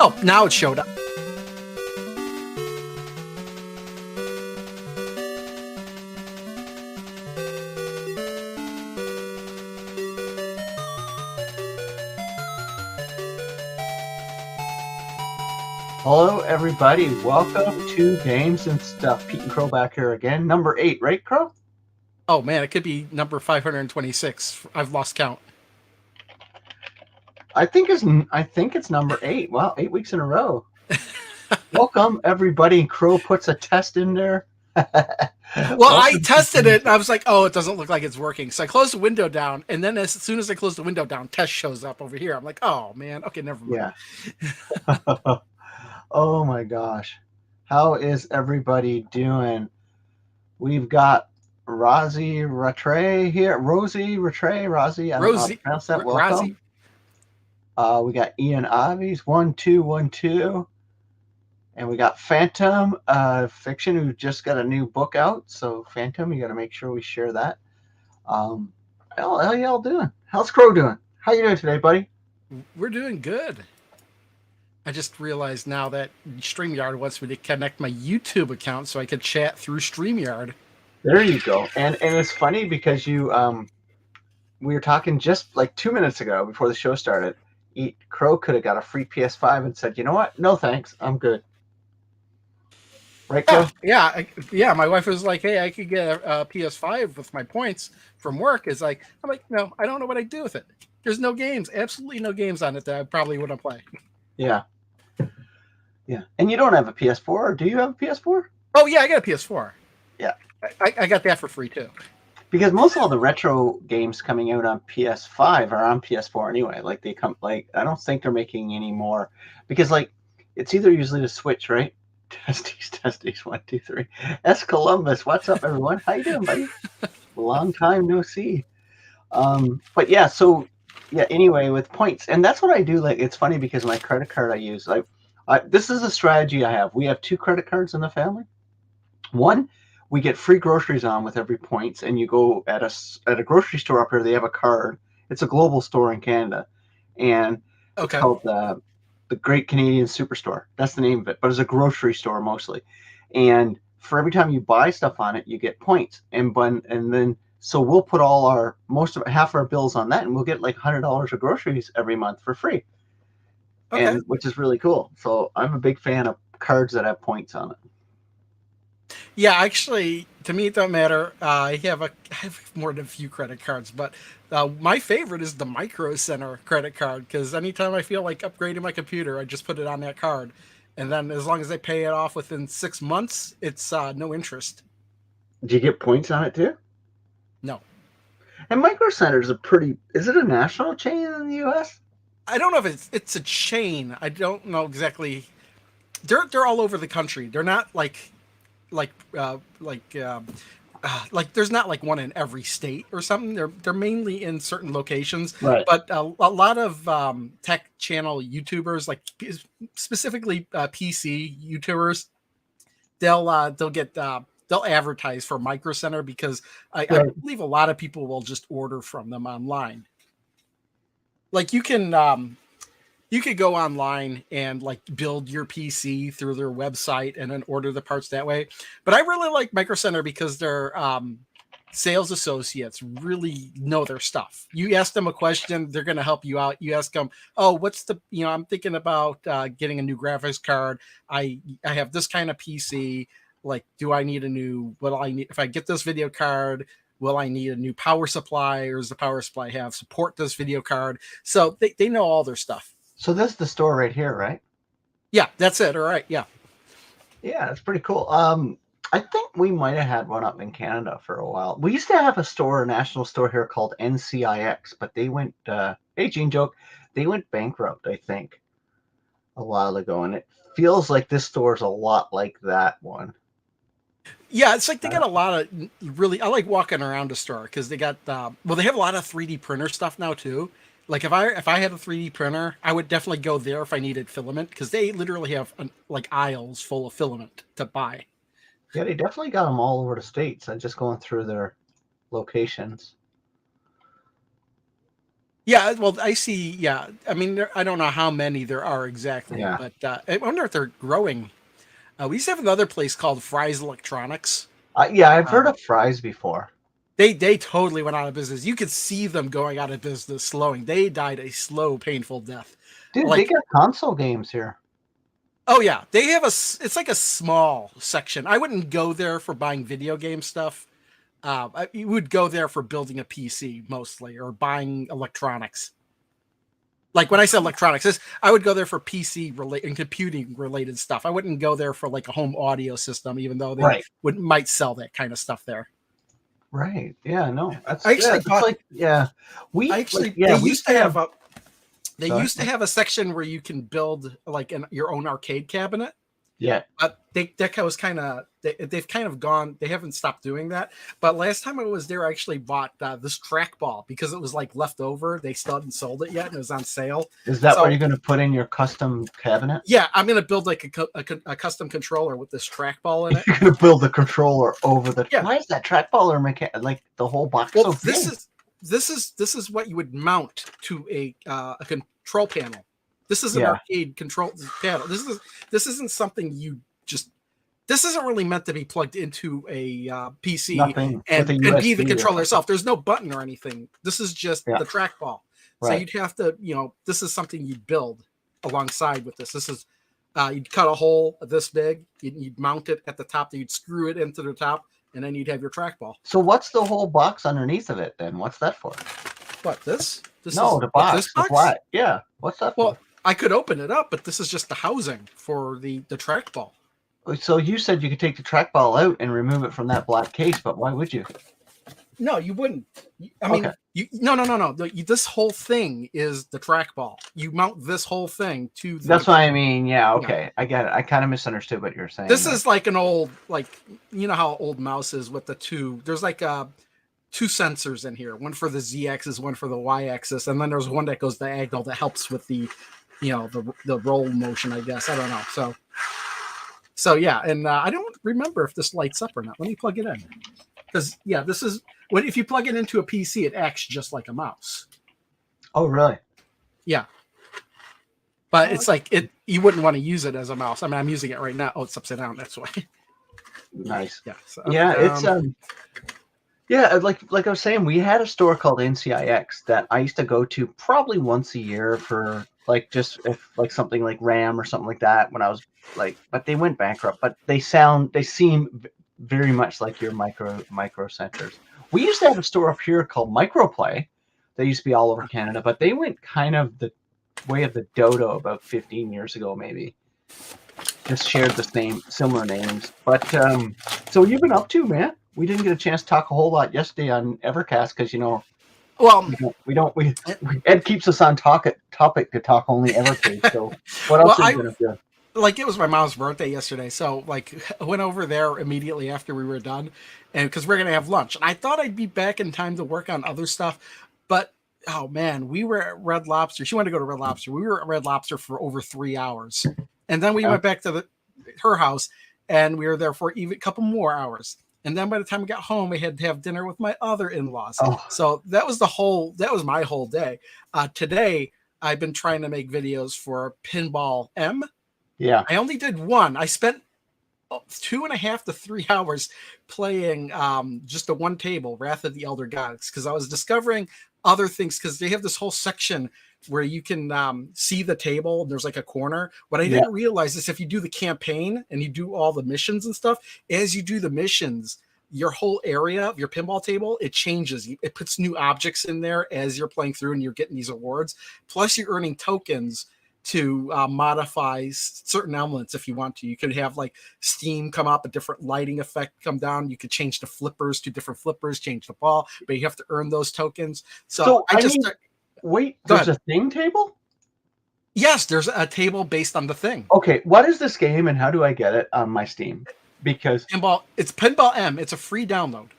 Oh, now it showed up. Hello, everybody. Welcome to Games and Stuff. Pete and Crow back here again. Number 8, right, Crow? Oh man, it could be number 526. I've lost count. I think it's number 8. Wow, 8 weeks in a row. Welcome, everybody. Crow puts a test in there. Well, I tested it and I was like, oh, it doesn't look like it's working. So I closed the window down, and then as soon as I close the window down, test shows up over here. I'm like, oh man, okay, never mind. Yeah. Oh my gosh. How is everybody doing? We've got Rosie Rattray here. Rosie Rattray. Rosie, I don't know how to pronounce that. Welcome. We got Ian Avies, 1212. And we got Phantom Fiction, who just got a new book out. So, Phantom, you got to make sure we share that. How y'all doing? How's Crow doing? How you doing today, buddy? We're doing good. I just realized now that StreamYard wants me to connect my YouTube account so I could chat through StreamYard. There you go. And it's funny because we were talking just like 2 minutes ago before the show started. Crow could have got a free PS5 and said, you know what? No, thanks. I'm good. Right, Crow? Yeah. My wife was like, hey, I could get a PS5 with my points from work. I'm like, no, I don't know what I'd do with it. There's no games, absolutely no games on it that I probably wouldn't play. Yeah. Yeah. And you don't have a PS4, or do you have a PS4? Oh, yeah, I got a PS4. Yeah. I got that for free, too. Because most of all the retro games coming out on PS5 are on PS4 anyway. I don't think they're making any more. Because, it's either usually the Switch, right? Testies, 1, 2, 3. S. Columbus, what's up, everyone? How you doing, buddy? Long time no see. But yeah, so yeah. Anyway, with points, and that's what I do. It's funny because my credit card I use. This is a strategy I have. We have 2 credit cards in the family. One, we get free groceries on with every points, and you go at a grocery store up here. They have a card. It's a global store in Canada, and it's called the Great Canadian Superstore. That's the name of it, but it's a grocery store mostly. And for every time you buy stuff on it, you get points. So we'll put half our bills on that, and we'll get like $100 of groceries every month for free. Okay. And which is really cool. So I'm a big fan of cards that have points on it. Yeah, actually, to me it don't matter. I have more than a few credit cards, but my favorite is the Micro Center credit card, because anytime I feel like upgrading my computer, I just put it on that card, and then as long as I pay it off within 6 months, it's no interest. Do you get points on it too? No. And Micro Center is is it a national chain in the U.S.? I don't know if it's a chain. I don't know exactly. They're all over the country. They're not like there's not like one in every state or something. They're mainly in certain locations. Right. But a lot of tech channel YouTubers, like specifically PC YouTubers, they'll advertise for Micro Center because I believe a lot of people will just order from them online. Like you could go online and build your PC through their website and then order the parts that way. But I really like Micro Center because their sales associates really know their stuff. You ask them a question, they're going to help you out. You ask them, oh, I'm thinking about getting a new graphics card. I have this kind of PC. Do I need if I get this video card, will I need a new power supply, or does the power supply support this video card? So they know all their stuff. So this is the store right here, right? Yeah, that's it. All right. Yeah. Yeah, that's pretty cool. I think we might have had one up in Canada for a while. We used to have a national store here called NCIX, but they went, hey, Gene Joke, they went bankrupt, I think, a while ago. And it feels like this store is a lot like that one. Yeah, it's like they got a lot of I like walking around the store because they got, they have a lot of 3D printer stuff now too. Like if I had a 3D printer, I would definitely go there if I needed filament, because they literally have aisles full of filament to buy. Yeah, they definitely got them all over the States. I'm just going through their locations. Yeah, well, I see. Yeah, I mean, I don't know how many there are exactly, Yeah. but I wonder if they're growing. We used to have another place called Fry's Electronics. Yeah, I've heard Um, of Fry's before. they totally went out of business. You could see them going out of business, slowing. They died a slow, painful death. Dude, they Like, got console games here. oh yeah, they have it's like a small section. I wouldn't go there for buying video game stuff. You would go there for building a PC mostly, or buying electronics. Like when I said electronics, I would go there for PC related and computing related stuff. I wouldn't go there for like a home audio system, even though they Right. might sell that kind of stuff there. Right. Yeah, no. I Yeah, actually it's bought. like yeah. I We like actually yeah, they we used used to to have have a they sorry. used to have a section where you can build like your own arcade cabinet. Yeah. But that was kind of they've kind of gone. They haven't stopped doing that. But last time I was there, I actually bought this trackball because it was like left over. They still hadn't sold it yet, and it was on sale. Is that where So you're going to put in your custom cabinet? yeah, I'm gonna build like a custom controller with this trackball in it. You're going to build the controller over the. Yeah. Why is that trackball or like the whole box Well, so big? this is what you would mount to a control panel. This is an Yeah. arcade control panel. This isn't something you just. This isn't really meant to be plugged into a PC Nothing and with a be the USB or controller itself. There's no button or anything. This is just Yeah. the trackball. So Right. you'd have to, this is something you'd build alongside with this. This is you'd cut a hole this big. You'd mount it at the top. You'd screw it into the top, and then you'd have your trackball. So what's the whole box underneath of it then? What's that for? What this? This No, is the what, box. this The box? black. Yeah. What's that Well, I could open it up, but this is just the housing for the trackball. for? So you said you could take the trackball out and remove it from that black case, but why would you? No, you wouldn't. I mean, Okay. no. This whole thing is the trackball. You mount this whole thing to. That's what I mean. Yeah. Okay. I get it. I kind of misunderstood what you're saying. This is like an old, like how old mouse is with the two. There's like two sensors in here. One for the z-axis, one for the y-axis, and then there's one that goes diagonal that helps with the, the roll motion. I guess I don't know. So yeah, and I don't remember if this lights up or not. Let me plug it in. Because yeah, this is what if you plug it into a PC, it acts just like a mouse. Oh, really? Yeah, but it's like you wouldn't want to use it as a mouse. I mean, I'm using it right now. Oh, it's upside down. That's why. Nice. Yeah. So, Yeah, it's yeah, like I was saying, we had a store called NCIX that I used to go to probably once a year for like just if like something like RAM or something like that when I was like, but they went bankrupt. But they seem very much like your micro centers. We used to have a store up here called Microplay. They used to be all over Canada, but they went kind of the way of the dodo about 15 years ago, maybe. Just shared the similar names. But so what you've been up to, man? We didn't get a chance to talk a whole lot yesterday on Evercast because well, Ed keeps us on topic to talk only Evercade. So what else are you gonna do? Like it was my mom's birthday yesterday, so like I went over there immediately after we were done, and because we're gonna have lunch, and I thought I'd be back in time to work on other stuff, but oh man, we were at Red Lobster. She wanted to go to Red Lobster. We were at Red Lobster for over 3 hours, and then we went back to her house, and we were there for even a couple more hours. And then by the time we got home, we had to have dinner with my other in-laws. Oh. So that was my whole day. Today, I've been trying to make videos for Pinball M. Yeah. I only did one. I spent 2.5 to 3 hours playing just the one table, Wrath of the Elder Gods, because I was discovering other things, because they have this whole section where you can see the table and there's like a corner. What I didn't realize is if you do the campaign and you do all the missions and stuff, as you do the missions, your whole area of your pinball table, it changes. It puts new objects in there as you're playing through and you're getting these awards. Plus you're earning tokens to modify certain elements if you want to. You could have like steam come up, a different lighting effect come down. You could change the flippers to different flippers, change the ball, but you have to earn those tokens. So wait, there's a thing table? Yes, there's a table based on the thing. Okay, what is this game and how do I get it on my Steam? Because it's Pinball M. It's a free download.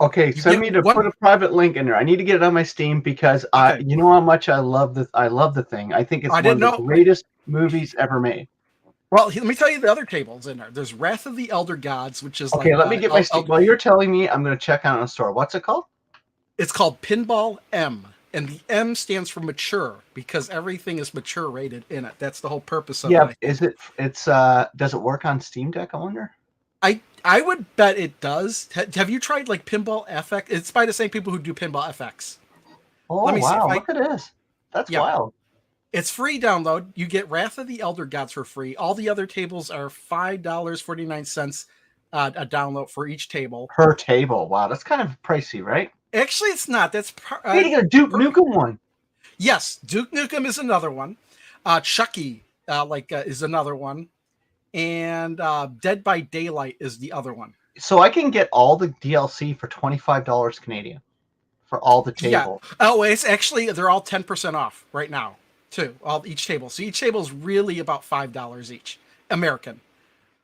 Okay, send me to put a private link in there. I need to get it on my Steam because you know how much I love the thing. I think it's one of the greatest movies ever made. Well, let me tell you the other tables in there. There's Wrath of the Elder Gods, which is okay. Let me get my Steam. While you're telling me, I'm going to check out on a store. What's it called? It's called Pinball M. and the M stands for mature because everything is mature rated in it. That's the whole purpose of it. Yeah, I think. does it work on Steam Deck, I wonder? I would bet it does. Have you tried like Pinball FX? It's by the same people who do Pinball FX. Let Oh me see if wow, I. look at this. That's Yeah, wild. it's free download. You get Wrath of the Elder Gods for free. All the other tables are $5.49 a download for each table. Per table. Wow, that's kind of pricey, right? Actually, it's not. That's Hey, you got a Duke Nukem one. yes. Duke Nukem is another one. Chucky is another one, and Dead by Daylight is the other one. So I can get all the DLC for $25 Canadian for all the Yeah. tables. Oh, it's actually they're all 10% off right now too. Each table. So each table is really about $5 each American.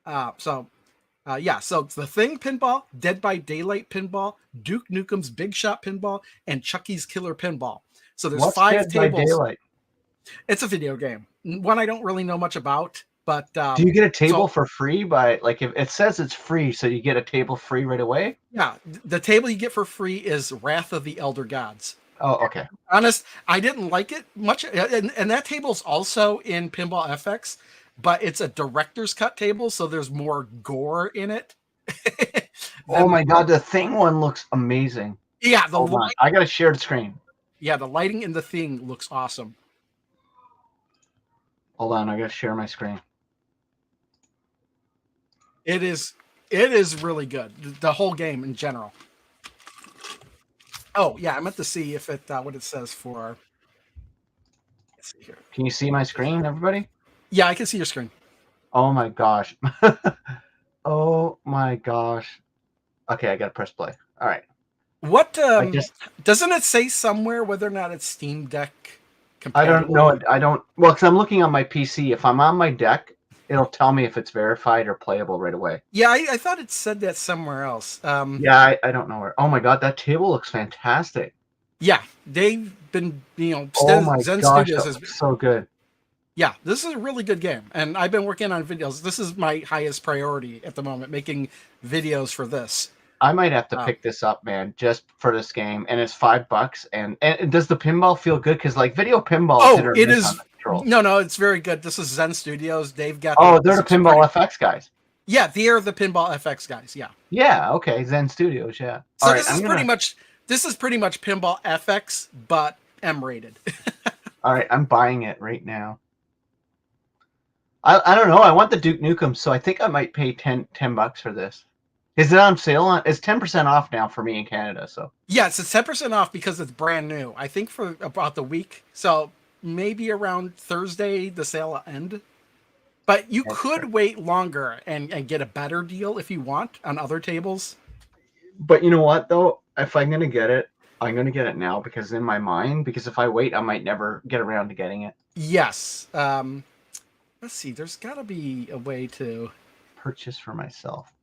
Yeah. So it's the Thing Pinball, Dead by Daylight Pinball, Duke Nukem's Big Shot Pinball, and Chucky's Killer Pinball. So there's What's 5 Dead by tables. Daylight? It's a video game. One I don't really know much about, but Do you get a table for free by like if it says it's free, so you get a table free right away? yeah, the table you get for free is Wrath of the Elder Gods. Oh, okay. Honest, I didn't like it much, and that table's also in Pinball FX, but it's a director's cut table, so there's more gore in it. Oh my god, the Thing one looks amazing. Yeah, Hold on. I gotta share the screen. Yeah, the lighting in the Thing looks awesome. Hold on, I gotta share my screen. It is really good. The whole game in general. Oh yeah, I meant to see if it what it says for. Let's see here. Can you see my screen, everybody? Yeah, I can see your screen. Oh my gosh. Oh my gosh. Okay, I gotta press play. All right. What doesn't it say somewhere whether or not it's Steam Deck compatible? I don't know. I don't. Well, because I'm looking on my PC. If I'm on my deck, it'll tell me if it's verified or playable right away. Yeah, I thought it said that somewhere else. Yeah, I don't know where. Oh my god, that table looks fantastic. Yeah, they've been Oh my Zen gosh, Studios that has looks so good. Yeah, this is a really good game, and I've been working on videos. This is my highest priority at the moment, making videos for this. I might have to pick this up, man, just for this game. And it's $5. And does the pinball feel good? Because like video pinball, it is. No, it's very good. This is Zen Studios. They've got. They're the Pinball FX guys. Yeah, they're the Pinball FX guys. Yeah. Yeah. Okay. Zen Studios. Yeah. So this is pretty much Pinball FX, but M rated. All right, I'm buying it right now. I don't know. I want the Duke Nukem, so I think I might pay $10 for this. Is it on sale? It's 10% off now for me in Canada. So yes, it's 10% off because it's brand new. I think for about the week. So maybe around Thursday the sale will end. But you could wait longer and get a better deal if you want on other tables. But you know what though? If I'm gonna get it, I'm gonna get it now because in my mind. Because if I wait, I might never get around to getting it. Yes. Let's see. There's got to be a way to purchase for myself.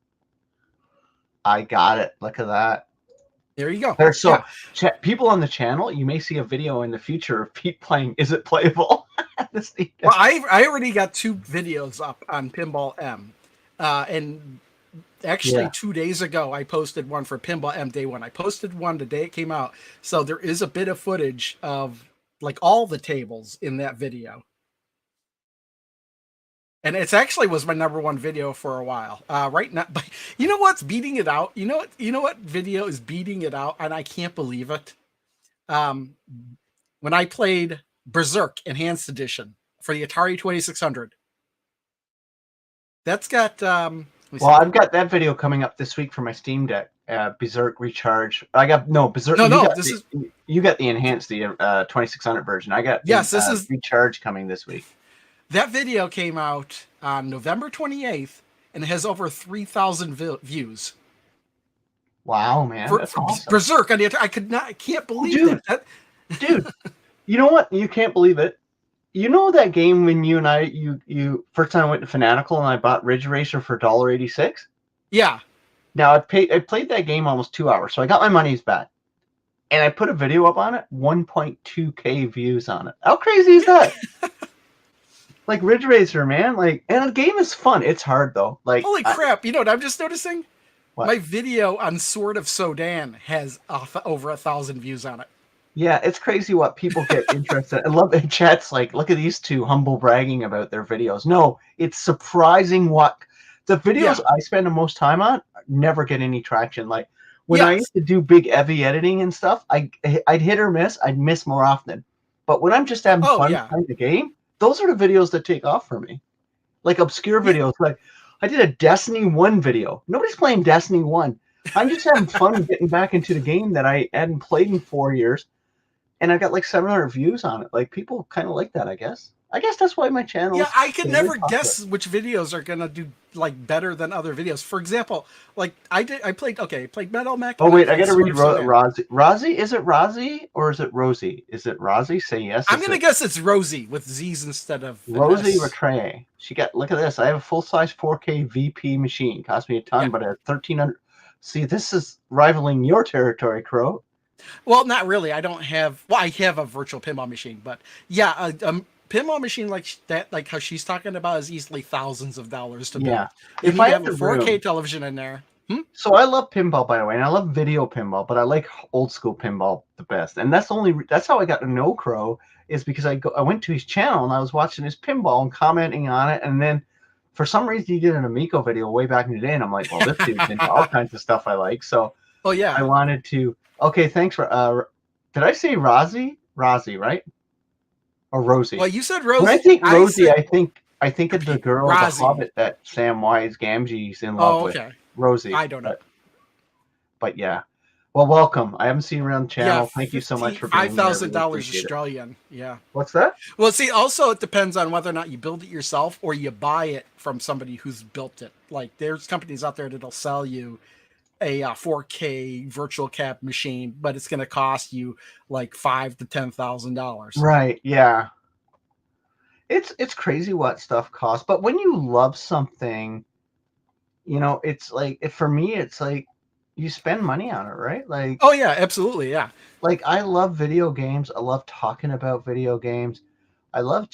I got it. Look at that. There you go. People on the channel, you may see a video in the future of Pete playing Is It Playable? Well, I already got 2 videos up on Pinball M. And actually 2 days ago, I posted one for Pinball M Day 1. I posted one the day it came out. So there is a bit of footage of like all the tables in that video. And it's actually was my #1 video for a while. Right now, but you know what's beating it out? You know what video is beating it out, and I can't believe it. When I played Berserk Enhanced Edition for the Atari 2600, that's got. I've got that video coming up this week for my Steam Deck. Berserk Recharge. Berserk. You got the enhanced, the 2600 version. I got this is Recharge coming this week. That video came out on November 28th, and it has over 3,000 views. Wow, man, that's awesome. Berserk on the I can't believe that. Dude, you know what? You can't believe it. You know that game when you and I first time I went to Fanatical and I bought Ridge Racer for $1.86? Yeah. Now I played that game almost 2 hours, so I got my money's back. And I put a video up on it, 1.2K views on it. How crazy is that? Like Ridge Racer, man. And the game is fun. It's hard though. Holy crap! You know what I'm just noticing? What? My video on Sword of Sodan has over 1,000 views on it. Yeah, it's crazy what people get interested. I love it. Chat's like, look at these two humble bragging about their videos. No, it's surprising what the videos Yeah. I spend the most time on never get any traction. Like when I Yes. used to do big heavy editing and stuff, I'd hit or miss. I'd miss more often. But when I'm just having Oh fun yeah. playing the game, those are the videos that take off for me. Like obscure Yeah. videos. Like I did a Destiny 1 video. Nobody's playing Destiny 1. I'm just having fun getting back into the game that I hadn't played in 4 years. And I got like 700 views on it. Like people kind of like that, I guess. I guess that's why my Yeah, channel's I can really never popular. guess which videos are gonna do like better than other videos. For example, like I played Metal Mech Oh and I wait, I played got to read Swerve Sodan. Rozzy. Rozzy, is it Rozzy or is it Rosie? Is it Rozzy? Say yes. I'm Is gonna it guess it's Rosie with Z's instead of an Rosie S. Rattray? She got. Look at this. I have a full size 4K VP machine. Cost me a Yeah. ton, but at 1,300. See, this is rivaling your territory, Crow. Well, not really. I don't have. Well, I have a virtual pinball machine, but yeah, a pinball machine like that, like how she's talking about, is easily thousands of dollars to Yeah. build. You If need I to had have a the 4K room, television in there. so I love pinball, by the way, and I love video pinball, but I like old school pinball the best. And that's how I got to know Crow, is because I went to his channel and I was watching his pinball and commenting on it, and then for some reason he did an Amico video way back in the day, and I'm like, well, this dude's into all kinds of stuff I like. So Oh I yeah. wanted to. Okay, thanks for. Did I say Rozzy? Rozzy, right? Or Well, Rosie? you said When I Rosie. think I Rosie, said I think of the girl, the Rosie. Hobbit that Samwise Gamgee's in love Oh, with, okay. Rosie. I don't know. But yeah. Well, welcome. I haven't seen you around the Yeah, channel. Thank you so much for five being here. I thousand really dollars appreciate it. Australian. Yeah. What's that? Well, see, also it depends on whether or not you build it yourself or you buy it from somebody who's built it. Like there's companies out there that'll sell you a 4K virtual cap machine, but it's going to cost you like $5,000 to $10,000. Right. Yeah. It's crazy what stuff costs, but when you love something, it's like for me, it's like you spend money on it, right? Oh yeah, absolutely, yeah. Like I love video games. I love talking about video games. I love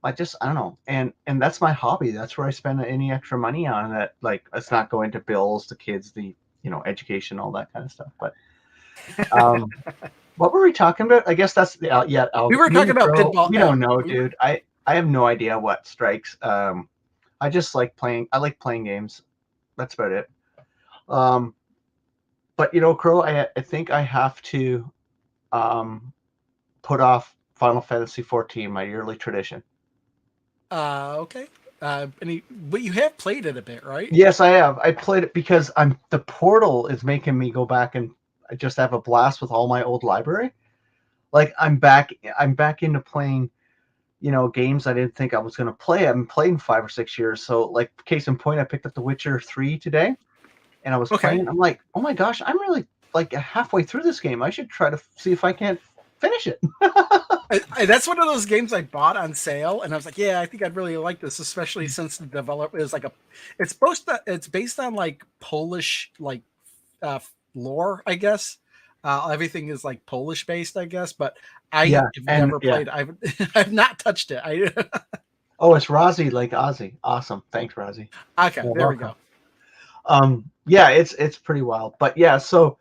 I don't know, and that's my hobby. That's where I spend any extra money on that. Like it's not going to bills, the kids, the education, all that kind of stuff. But um, what were we talking about? I guess that's the We were me talking and about Crow. pinball. We don't know, dude. I have no idea what strikes. I just like playing. I like playing games. That's about it. Um, but Crow, I think I have to put off Final Fantasy 14, my yearly tradition. Okay. But you have played it a bit, right? Yes, I have. I played it because the portal is making me go back and just have a blast with all my old library. Like I'm back into playing, games I didn't think I was going to play. I haven't played in 5 or 6 years. So like case in point, I picked up The Witcher 3 today and I was Okay. playing. I'm like, oh my gosh, I'm really like halfway through this game. I should try to see if I can't finish it. That's one of those games I bought on sale, and I was like, "Yeah, I think I'd really like this," especially since the developer is like it's based on like Polish uh, lore, I guess. Everything is like Polish based, I guess, but I Yeah, have and never yeah. played. I've not touched it. Oh, it's Rozzy like Ozzy. Awesome. Thanks, Rozzy. Okay, You're there we welcome. go. Yeah, it's pretty wild. But yeah, so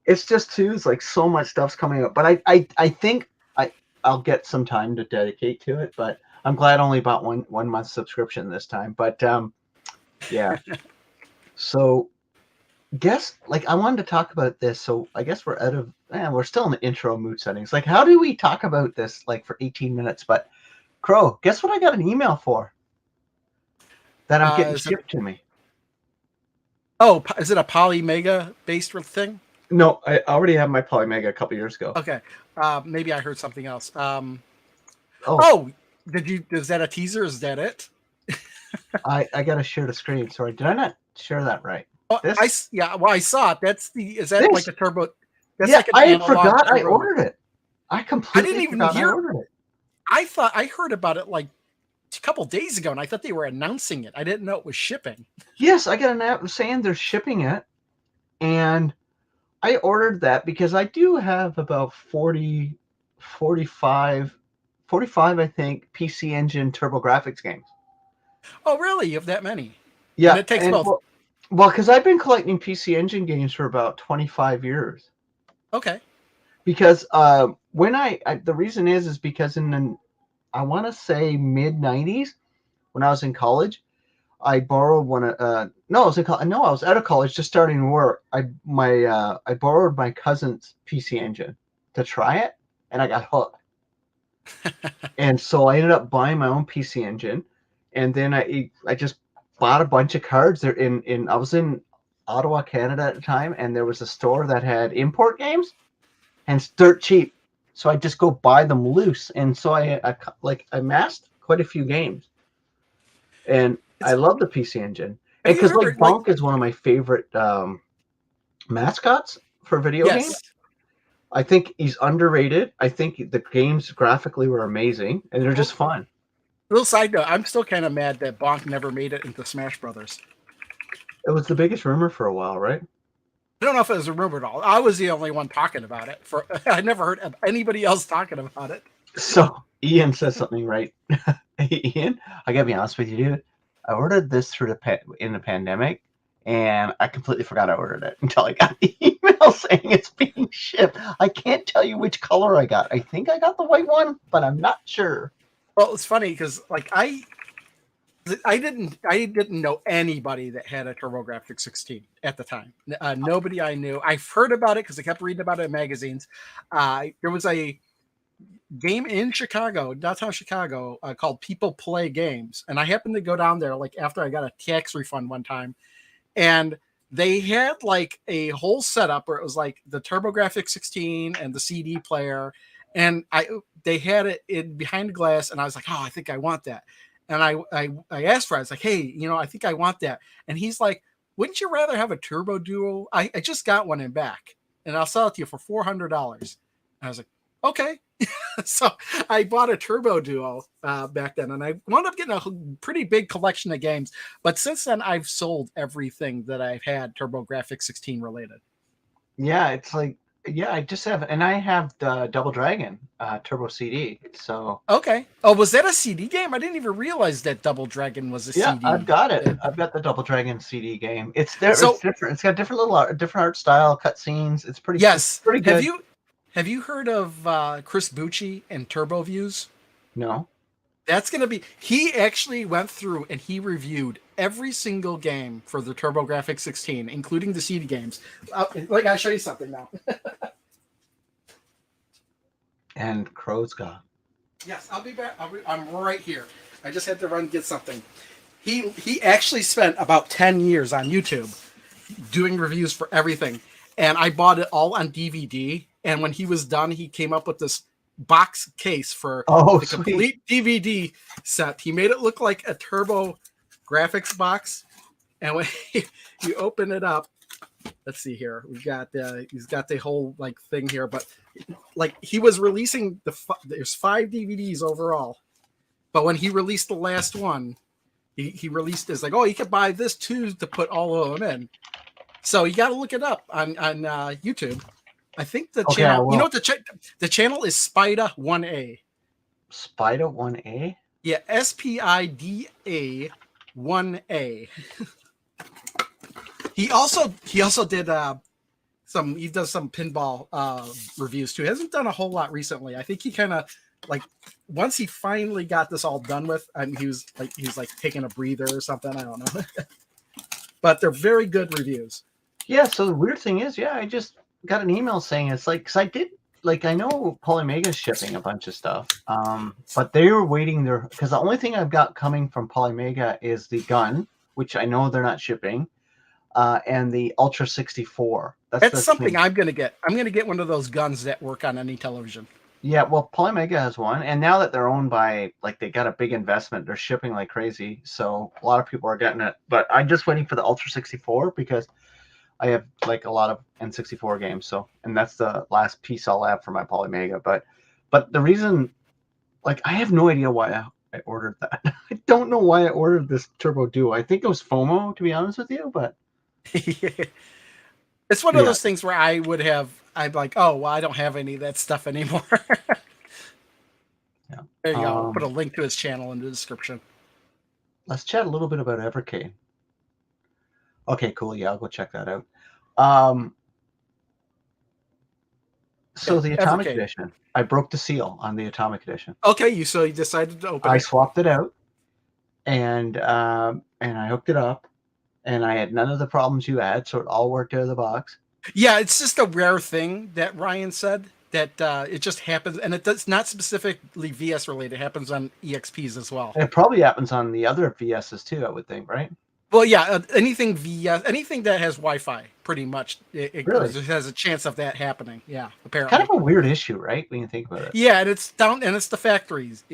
it's just too, it's like so much stuff's coming up. But I think I'll get some time to dedicate to it. But I'm glad I only bought one month subscription this time. But yeah. So guess like I wanted to talk about this. So I guess we're still in the intro mood settings. Like how do we talk about this like for 18 minutes? But Crow, guess what I got an email for that I'm getting Is it? shipped to me? Oh, is it a Polymega based thing? No, I already have my Polymega a couple years ago. Okay, maybe I heard something else. Oh, Oh, did you? Is that a teaser? Is that it? I gotta share the screen. Sorry, did I not share that right? Oh, This, yeah. Well, I saw it. Is that like this. a turbo? That's Yeah, like an I analog forgot I turbo. ordered it. I I didn't completely even forgot I hear. ordered it. I thought I heard about it like a couple days ago, and I thought they were announcing it. I didn't know it was shipping. Yes, I got an app saying they're shipping it, and I ordered that because I do have about 40, 45, 45, I think, PC Engine TurboGrafx games. Oh, really? You have that many? And Yeah, it takes and both. well, because I've been collecting PC Engine games for about 25 years. Okay. because when the reason is because in the, I want to say mid '90s when I was in college, I borrowed one. No, I was in no, I was out of college, just starting work. I borrowed my cousin's PC Engine to try it, and I got hooked. And so I ended up buying my own PC Engine, and then I just bought a bunch of cards. There in I was in Ottawa, Canada at the time, and there was a store that had import games, and it's dirt cheap. So I just go buy them loose, and so I amassed quite a few games, and I It's, love the PC Engine, have and you because like ever like Bonk is one of my favorite mascots for video games. yes. I think he's underrated. I think the games graphically were amazing, and they're just Well, fun. little side note, I'm still kind of mad that Bonk never made it into Smash Brothers. It was the biggest rumor for a while, right? I don't know if it was a rumor at all. I was the only one talking about it. For I never heard of anybody else talking about it. So Ian says something right. Hey, Ian, I gotta be honest with you, dude. I ordered this through in the pandemic, and I completely forgot I ordered it until I got the email saying it's being shipped. I can't tell you which color I got. I think I got the white one, but I'm not sure. Well, it's funny because like I didn't know anybody that had a TurboGrafx 16 at the time. Nobody I knew. I've heard about it because I kept reading about it in magazines. There was a game in Chicago, downtown Chicago, called People Play Games, and I happened to go down there like after I got a tax refund one time, and they had like a whole setup where it was like the TurboGrafx 16 and the CD player, and they had it in behind the glass, and I was like, oh, I think I want that. And I asked for it. I was like, hey, I think I want that. And he's like, wouldn't you rather have a Turbo Duo? I just got one in back, and I'll sell it to you for $400. I was like, okay. So I bought a Turbo Duo back then, and I wound up getting a pretty big collection of games. But since then, I've sold everything that I've had TurboGrafx 16 related. Yeah, it's like I just have, and I have the Double Dragon Turbo CD. So Okay. Oh, was that a CD game? I didn't even realize that Double Dragon was a yeah, I've CD. got it. I've got the Double Dragon CD game. It's there. It's So different. It's got different different art style, cutscenes. It's pretty. It's yes, pretty good. have you heard of Chris Bucci and Turbo Views? No. That's going to be. He actually went through and he reviewed every single game for the TurboGrafx 16, including the CD games. Like, I'll show you something now. And Crow's gone. Yes, I'll be back. I'm right here. I just had to run get something. He actually spent about 10 years on YouTube doing reviews for everything, and I bought it all on DVD. And when he was done, he came up with this box case for the Sweet. complete DVD set. He made it look like a Turbo Graphics box, and when you open it up, let's see here, we got he's got the whole like thing here, but like he was releasing there's 5 DVDs overall, but when he released the last one, he released this like, oh, you could buy this too to put all of them in. So you got to look it up on YouTube. I think the channel, you know what the channel is Spida 1A. Spida 1A? Yeah, SPIDA 1A. He also did he does some pinball reviews too. He hasn't done a whole lot recently. I think he kind of like once he finally got this all done with, and he was like taking a breather or something. I don't know. But they're very good reviews. Yeah, so the weird thing is, I just got an email saying it's like, because I did, like, I know Polymega's shipping a bunch of stuff, but they were waiting there, because the only thing I've got coming from Polymega is the gun, which I know they're not shipping, and the Ultra 64. That's something I'm going to get. I'm going to get one of those guns that work on any television. Yeah, well, Polymega has one, and now that they're owned by, like, they got a big investment, they're shipping like crazy, so a lot of people are getting it, but I'm just waiting for the Ultra 64, because I have like a lot of N64 games, so, and that's the last piece I'll have for my Polymega. But the reason, like, I have no idea why I ordered that. I don't know why I ordered this Turbo Duo. I think it was FOMO, to be honest with you, but it's one of those things where I'm like, oh, well, I don't have any of that stuff anymore. Yeah. There you go. I'll put a link to his channel in the description. Let's chat a little bit about Evercade. Okay, cool. Yeah, I'll go check that out. So the Atomic Evercade. Edition, I broke the seal on the Atomic Edition. Okay, you decided to open I it. swapped it out, and I hooked it up, and I had none of the problems you had, so it all worked out of the box. Yeah, it's just a rare thing that Ryan said that it just happens, and it's not specifically VS related. It happens on EXPs as well. And it probably happens on the other VSs too, I would think, right? Well, yeah, anything VS, anything that has Wi-Fi, pretty much, it Really? has a chance of that happening. Yeah, apparently. Kind of a weird issue, right? When you think about it. Yeah, and it's down, and it's the factories.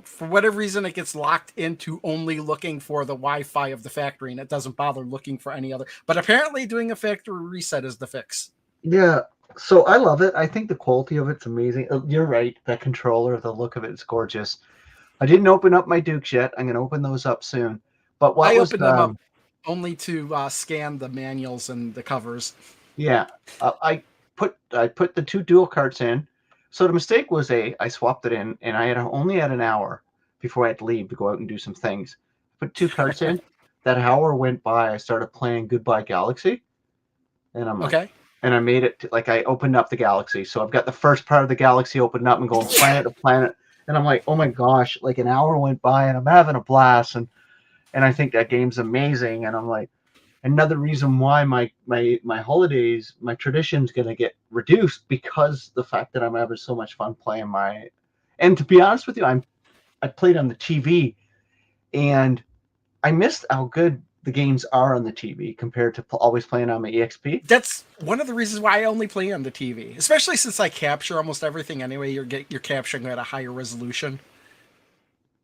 For whatever reason, it gets locked into only looking for the Wi-Fi of the factory, and it doesn't bother looking for any other. But apparently, doing a factory reset is the fix. Yeah. So I love it. I think the quality of it's amazing. You're right. That controller, the look of it is gorgeous. I didn't open up my Dukes yet. I'm going to open those up soon. But what I was opened them up only to scan the manuals and the covers. Yeah, I put the two dual carts in. So the mistake was I swapped it in, and I only had an hour before I had to leave to go out and do some things. Put two carts in. That hour went by. I started playing Goodbye Galaxy, and I'm like, Okay. and I made it like I opened up the galaxy. So I've got the first part of the galaxy opened up and going planet to planet, and I'm like, oh my gosh, like an hour went by, and I'm having a blast, and I think that game's amazing, and I'm like. Another reason why my holidays, my tradition's going to get reduced because the fact that I'm having so much fun playing and to be honest with you, I played on the TV and I missed how good the games are on the TV compared to always playing on my EXP. That's one of the reasons why I only play on the TV, especially since I capture almost everything anyway. You're capturing at a higher resolution.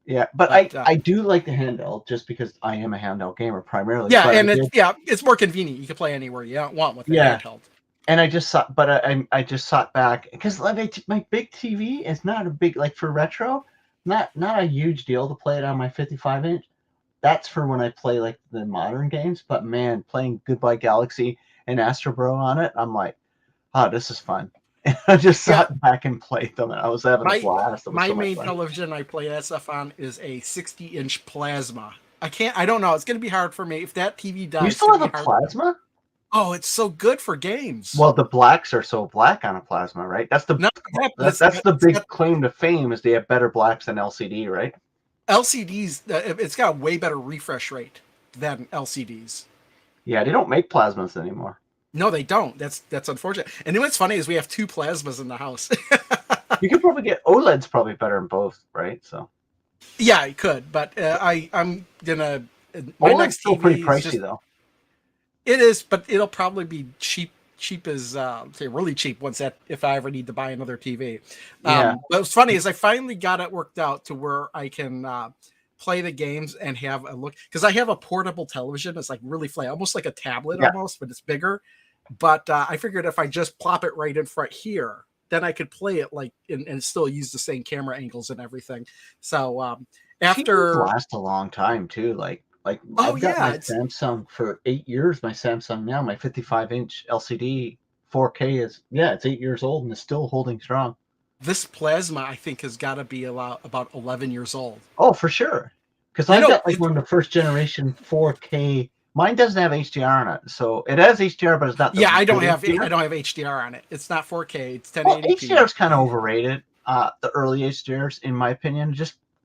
Yeah, but I do like the handheld just because I am a handheld gamer primarily. Yeah, but and it's more convenient. You can play anywhere you want with the handheld. And I just saw, but I just sought back because my big TV is not a big like for retro, not a huge deal to play it on my 55-inch. That's for when I play like the modern games. But man, playing Goodbye Galaxy and Astro Bro on it, I'm like, oh, this is fun. And I just sat back and played them, and I was having a blast. My main television I play that stuff on is a 60-inch plasma. I don't know. It's going to be hard for me if that TV dies. You still have a plasma? Oh, it's so good for games. Well, the blacks are so black on a plasma, right? That's the big claim to fame is they have better blacks than LCD, right? LCDs, it's got a way better refresh rate than LCDs. Yeah, they don't make plasmas anymore. No, they don't. That's unfortunate. And then what's funny is we have two plasmas in the house. You could probably get OLED's probably better in both, right? So. Yeah, I could, but I'm gonna. My next TV still pretty pricey though. It is, but it'll probably be cheap as say really cheap if I ever need to buy another TV. But what's funny is I finally got it worked out to where I can play the games and have a look because I have a portable television. It's like really flat, almost like a tablet almost, but it's bigger. But I figured if I just plop it right in front here, then I could play it like and still use the same camera angles and everything. So after TVs last a long time too, like I've got my Samsung for 8 years. My Samsung now, my 55-inch LCD 4K it's 8 years old and it's still holding strong. This plasma, I think, has got to be about 11 years old. Oh, for sure. Because I got like one of the first generation 4K. Mine doesn't have HDR on it, so it has HDR, but it's not. I don't have HDR on it. It's not 4K. It's 1080p. Well, HDR is kind of overrated. The early HDRs, in my opinion,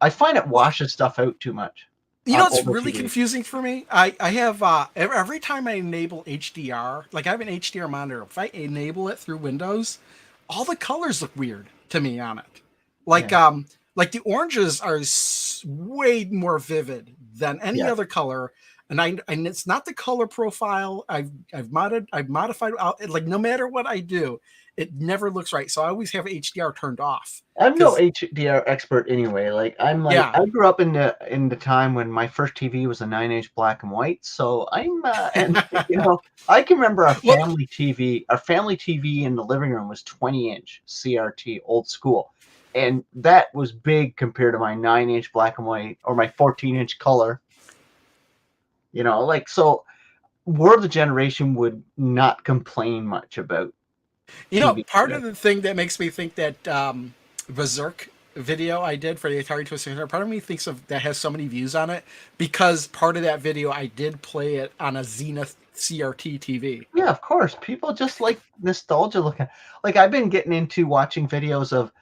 I find it washes stuff out too much. You know, it's really confusing for me. I have every time I enable HDR, like I have an HDR monitor. If I enable it through Windows, all the colors look weird to me on it. Like the oranges are way more vivid than any other color. And it's not the color profile. I've modified out. Like no matter what I do, it never looks right. So I always have HDR turned off. I'm no HDR expert anyway. I grew up in the time when my first TV was a 9-inch black and white. So I'm and I can remember our family TV. Our family TV in the living room was 20-inch CRT, old school, and that was big compared to my 9-inch black and white or my 14-inch color. So we're the generation would not complain much about. Part of the thing that makes me think that Berserk video I did for the Atari 2600, part of me thinks that has so many views on it because part of that video I did play it on a Zenith CRT TV. Yeah, of course. People just like nostalgia looking. Like I've been getting into watching videos of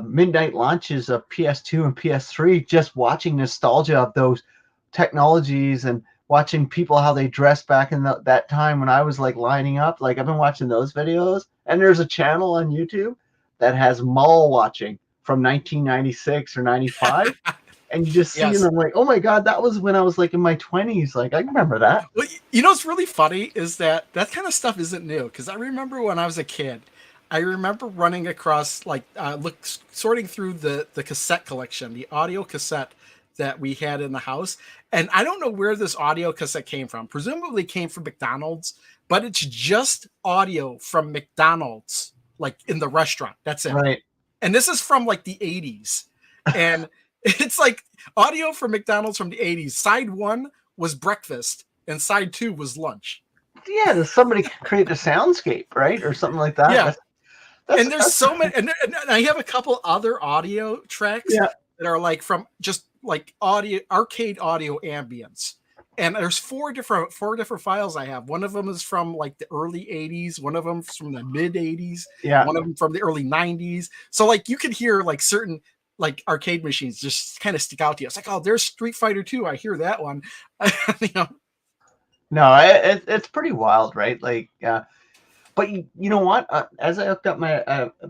midnight launches of PS2 and PS3, just watching nostalgia of those technologies and watching people how they dressed back in that time when I was like lining up. Like I've been watching those videos, and there's a channel on YouTube that has mall watching from 1996 or 95. And you just see, and Yes. I'm like, oh my God, that was when I was like in my 20s. Like, I remember that. Well, you know what's really funny is that that kind of stuff isn't new because I remember when I was a kid, I remember running across like sorting through the cassette collection, the audio cassette that we had in the house, and I don't know where this audio cassette came from. Presumably came from McDonald's, but it's just audio from McDonald's, like in the restaurant. That's it. Right. And this is from like the 80s. And it's like audio from McDonald's from the 80s. Side one was breakfast and side two was lunch. Yeah, does somebody create a soundscape, right? Or something like that. Yeah. And there's so many, and I have a couple other audio tracks Yeah. that are like from just like audio, arcade audio ambience. And there's four different files I have. One of them is from like the early 80s, one of them from the mid 80s, Yeah. one of them from the early 90s. So like you could hear like certain like arcade machines just kind of stick out to you. It's like, oh, there's Street Fighter 2. I hear that one. You know. No, it's pretty wild, right? Like, but you know what? As I hooked up my,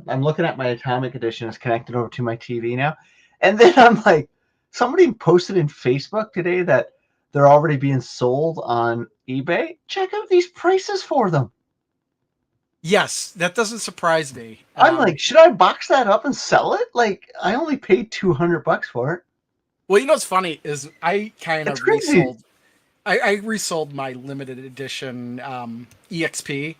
I'm looking at my Atomic Edition. It's connected over to my TV now, and then I'm like, somebody posted in Facebook today that they're already being sold on eBay. Check out these prices for them. Yes, that doesn't surprise me. I'm like, should I box that up and sell it? Like, I only paid $200 for it. Well, you know what's funny is I kind That's of crazy. resold. I resold my limited edition EXP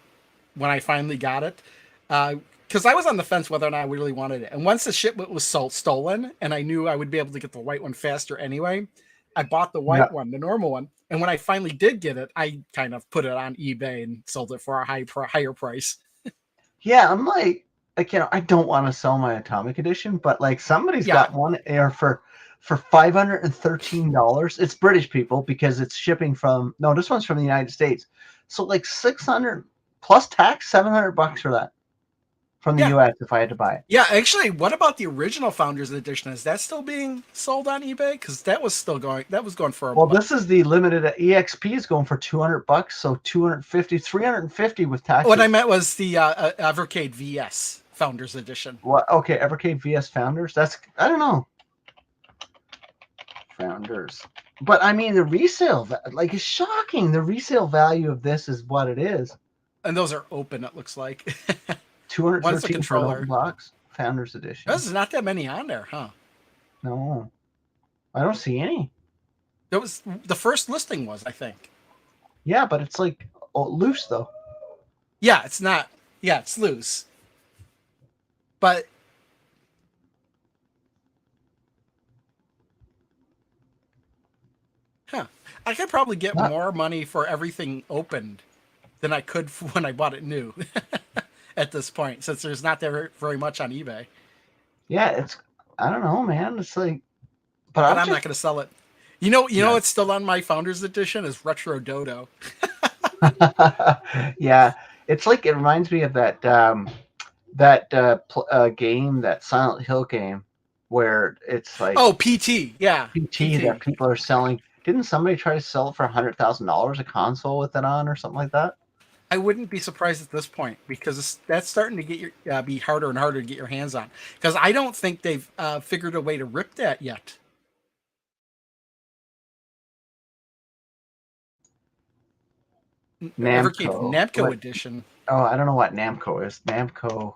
when I finally got it, because I was on the fence whether or not I really wanted it. And once the shipment was stolen, and I knew I would be able to get the white one faster anyway, I bought the white one, the normal one. And when I finally did get it, I kind of put it on eBay and sold it for a higher price. Yeah, I'm like, I don't want to sell my Atomic Edition, but like somebody's got one air for $513. It's British, people, because it's shipping from, no, this one's from the United States. So like 600 plus tax, $700 for that from the US if I had to buy it. Yeah, actually, what about the original Founders Edition? Is that still being sold on eBay? Because that was still going. That was going for. Well, this is the limited EXP is going for $200, so 250, 350 with taxes. What I meant was the Evercade VS Founders Edition. What? Okay, Evercade VS Founders. That's, I don't know. Founders, but I mean the resale, like, is shocking. The resale value of this is what it is. And those are open. It looks like. $213 for an open box, Founders Edition. There's not that many on there, huh? No, I don't see any. That was the first listing was, I think. Yeah, but it's like loose though. Yeah, it's not. Yeah, it's loose. But I could probably get more money for everything opened than I could when I bought it new. At this point, since there's not there very much on eBay. Yeah, it's, I don't know, man. It's like, but I'm not going to sell it. You know what's still on my Founders Edition is Retro Dodo. Yeah, it's like, it reminds me of that game, that Silent Hill game, where it's like, oh, PT, yeah, PT that people are selling. Didn't somebody try to sell it for $100,000 a console with it on or something like that? I wouldn't be surprised at this point, because that's starting to get be harder and harder to get your hands on. Because I don't think they've figured a way to rip that yet. Namco Edition. Oh, I don't know what Namco is. Namco.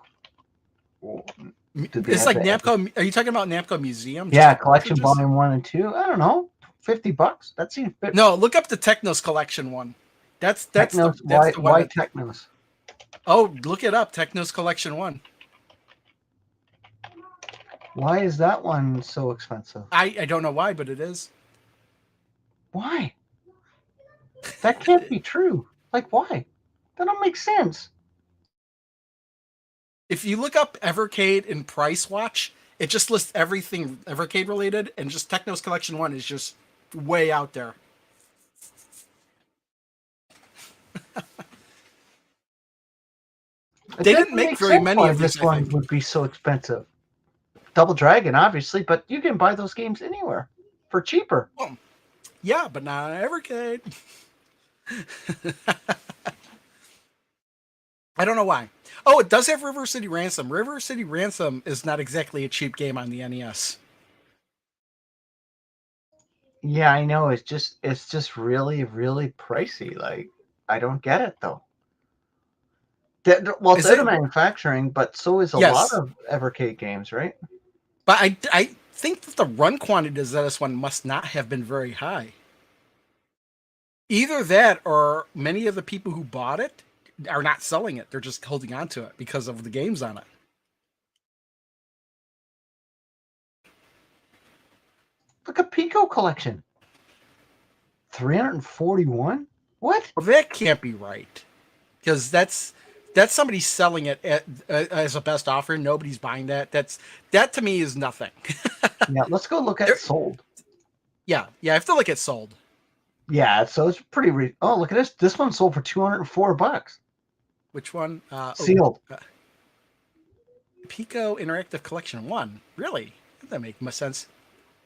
It's like Namco. Are you talking about Namco Museum? Yeah, Collection Volume 1 and 2. I don't know. $50. That seems bit. No, look up the Technos Collection one. That's Technos, the why Technos? Oh, look it up. Technos Collection 1. Why is that one so expensive? I don't know why, but it is. Why? That can't be true. Like, why? That don't make sense. If you look up Evercade and Price Watch, it just lists everything Evercade related, and just Technos Collection 1 is just way out there. It They didn't definitely make makes very sense many why of these, this I one think. would be so expensive. Double Dragon, obviously, but you can buy those games anywhere for cheaper. Well, yeah, but not on Evercade. I don't know why. Oh, it does have River City Ransom. River City Ransom is not exactly a cheap game on the NES. Yeah, I know. It's just really, really pricey. Like, I don't get it though. Well, it's Is out of it? manufacturing, but so is a lot Yes, of Evercade games, right? but I think that the run quantities of this one must not have been very high. Either that, or many of the people who bought it are not selling it. They're just holding on to it because of the games on it. Look at Pico collection, 341. What? Well, that can't be right, because that's somebody selling it as a best offer. Nobody's buying that. That to me is nothing. Yeah, let's go look at There- sold. yeah, I feel like it's sold. Yeah, so it's pretty. Oh, look at this. This one sold for $204. Which one? Sealed. Pico Interactive Collection 1. Really? That make much sense.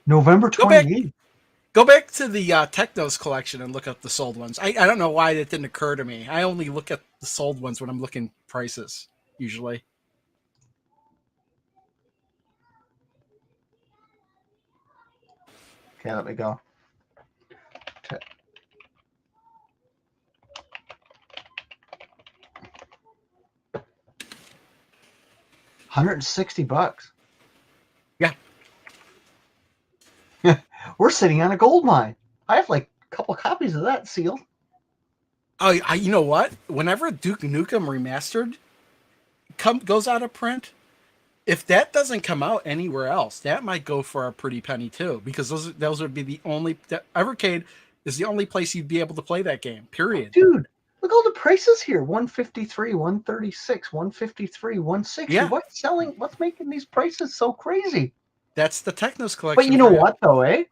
November Go back 28th. go back to the Technos collection and look up the sold ones. I don't know why that didn't occur to me. I only look at the sold ones when I'm looking prices, usually. Okay, let me go. $160. Yeah. We're sitting on a gold mine. I have like a couple copies of that sealed. Oh, you know what? Whenever Duke Nukem Remastered goes out of print, if that doesn't come out anywhere else, that might go for a pretty penny too, because those would be the only Evercade is the only place you'd be able to play that game. Period. Dude, look at all the prices here. 153, 136, 153, 160. Yeah, What's making these prices so crazy? that's the Technos But you collection know for you. what though, eh?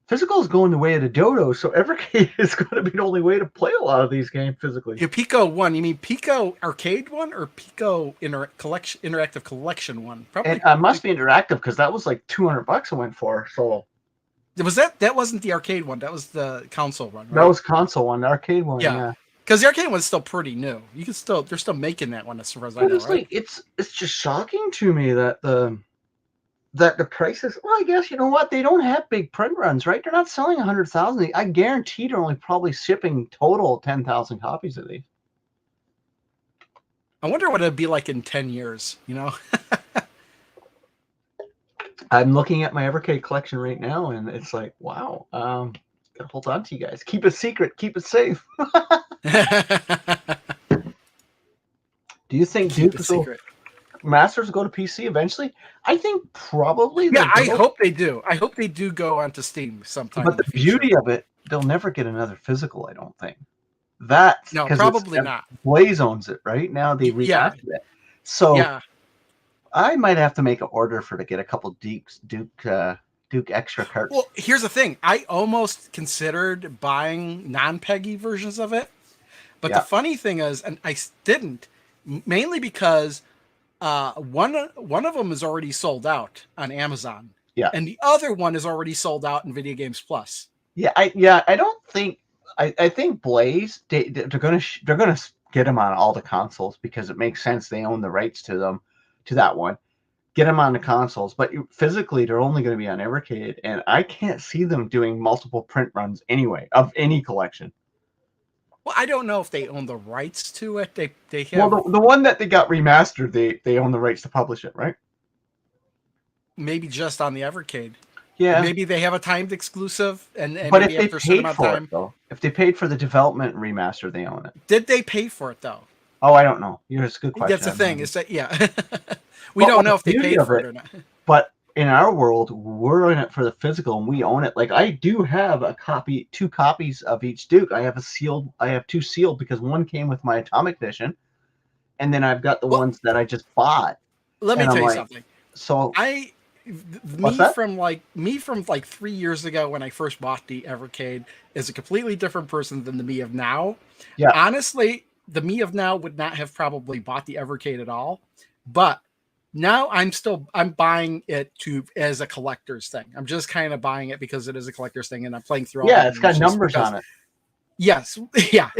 Physical is going the way of the dodo, so Evercade is going to be the only way to play a lot of these games physically. Your Pico 1, you mean Pico Arcade 1 or Pico Interactive Collection 1? And Probably. must be interactive because that was like $200 I went for. So Was that wasn't the arcade one, that was the console one, right? that was console one, the arcade one, Yeah. yeah. Because the arcade one's still pretty new. They're still making that one as far as I But know, it's right? like it's just shocking to me that the prices. Well, I guess you know what, they don't have big print runs, right? They're not selling 100,000. I guarantee they're only probably shipping total 10,000 copies of these. I wonder what it'd be like in 10 years, you know? I'm looking at my Evercade collection right now, and it's like, wow. Gotta hold on to you guys. Keep it secret. Keep it safe. Do you think Keep it secret. Masters go to PC eventually? I think probably. Yeah, I hope they do. I hope they do go onto Steam sometime But in the the future. beauty of it, they'll never get another physical. I don't think. That's No, because probably not. Blaze owns it right now. They Yeah, remastered it, so yeah. I might have to make an order to get a couple Duke extra carts. Well, here's the thing. I almost considered buying non-PEGI versions of it, but Yeah. the funny thing is, and I didn't, mainly because one of them is already sold out on Amazon, Yeah. and the other one is already sold out in Video Games Plus. I don't think. I think Blaze they're gonna get them on all the consoles because it makes sense. They own the rights to them, to that one. Get them on the consoles, but physically they're only going to be on Evercade, and I can't see them doing multiple print runs anyway of any collection. Well, I don't know if they own the rights to it. They have The one that they got remastered, they own the rights to publish it, right? maybe just on the Evercade. Yeah. Maybe they have a timed exclusive, and But maybe if they after a certain paid amount of for time. it, though, if they paid for the development remaster, they own it. Did they pay for it though? Oh, I don't know. It's a good question. That's the thing. Is that yeah, we But don't know the if they beauty paid of for it it- or not. But in our world, we're in it for the physical, and we own it. Like I do have two copies of each Duke. I have two sealed because one came with my Atomic Edition, and then I've got the Well, ones that I just bought. Let me And I'm tell you like, something. So Me that? from like 3 years ago when I first bought the Evercade is a completely different person than the me of now. Yeah. Honestly, the me of now would not have probably bought the Evercade at all, but now I'm buying it as a collector's thing. I'm just kind of buying it because it is a collector's thing, and I'm playing through all the Yeah, it's games got just numbers because. on it. Yes, yeah.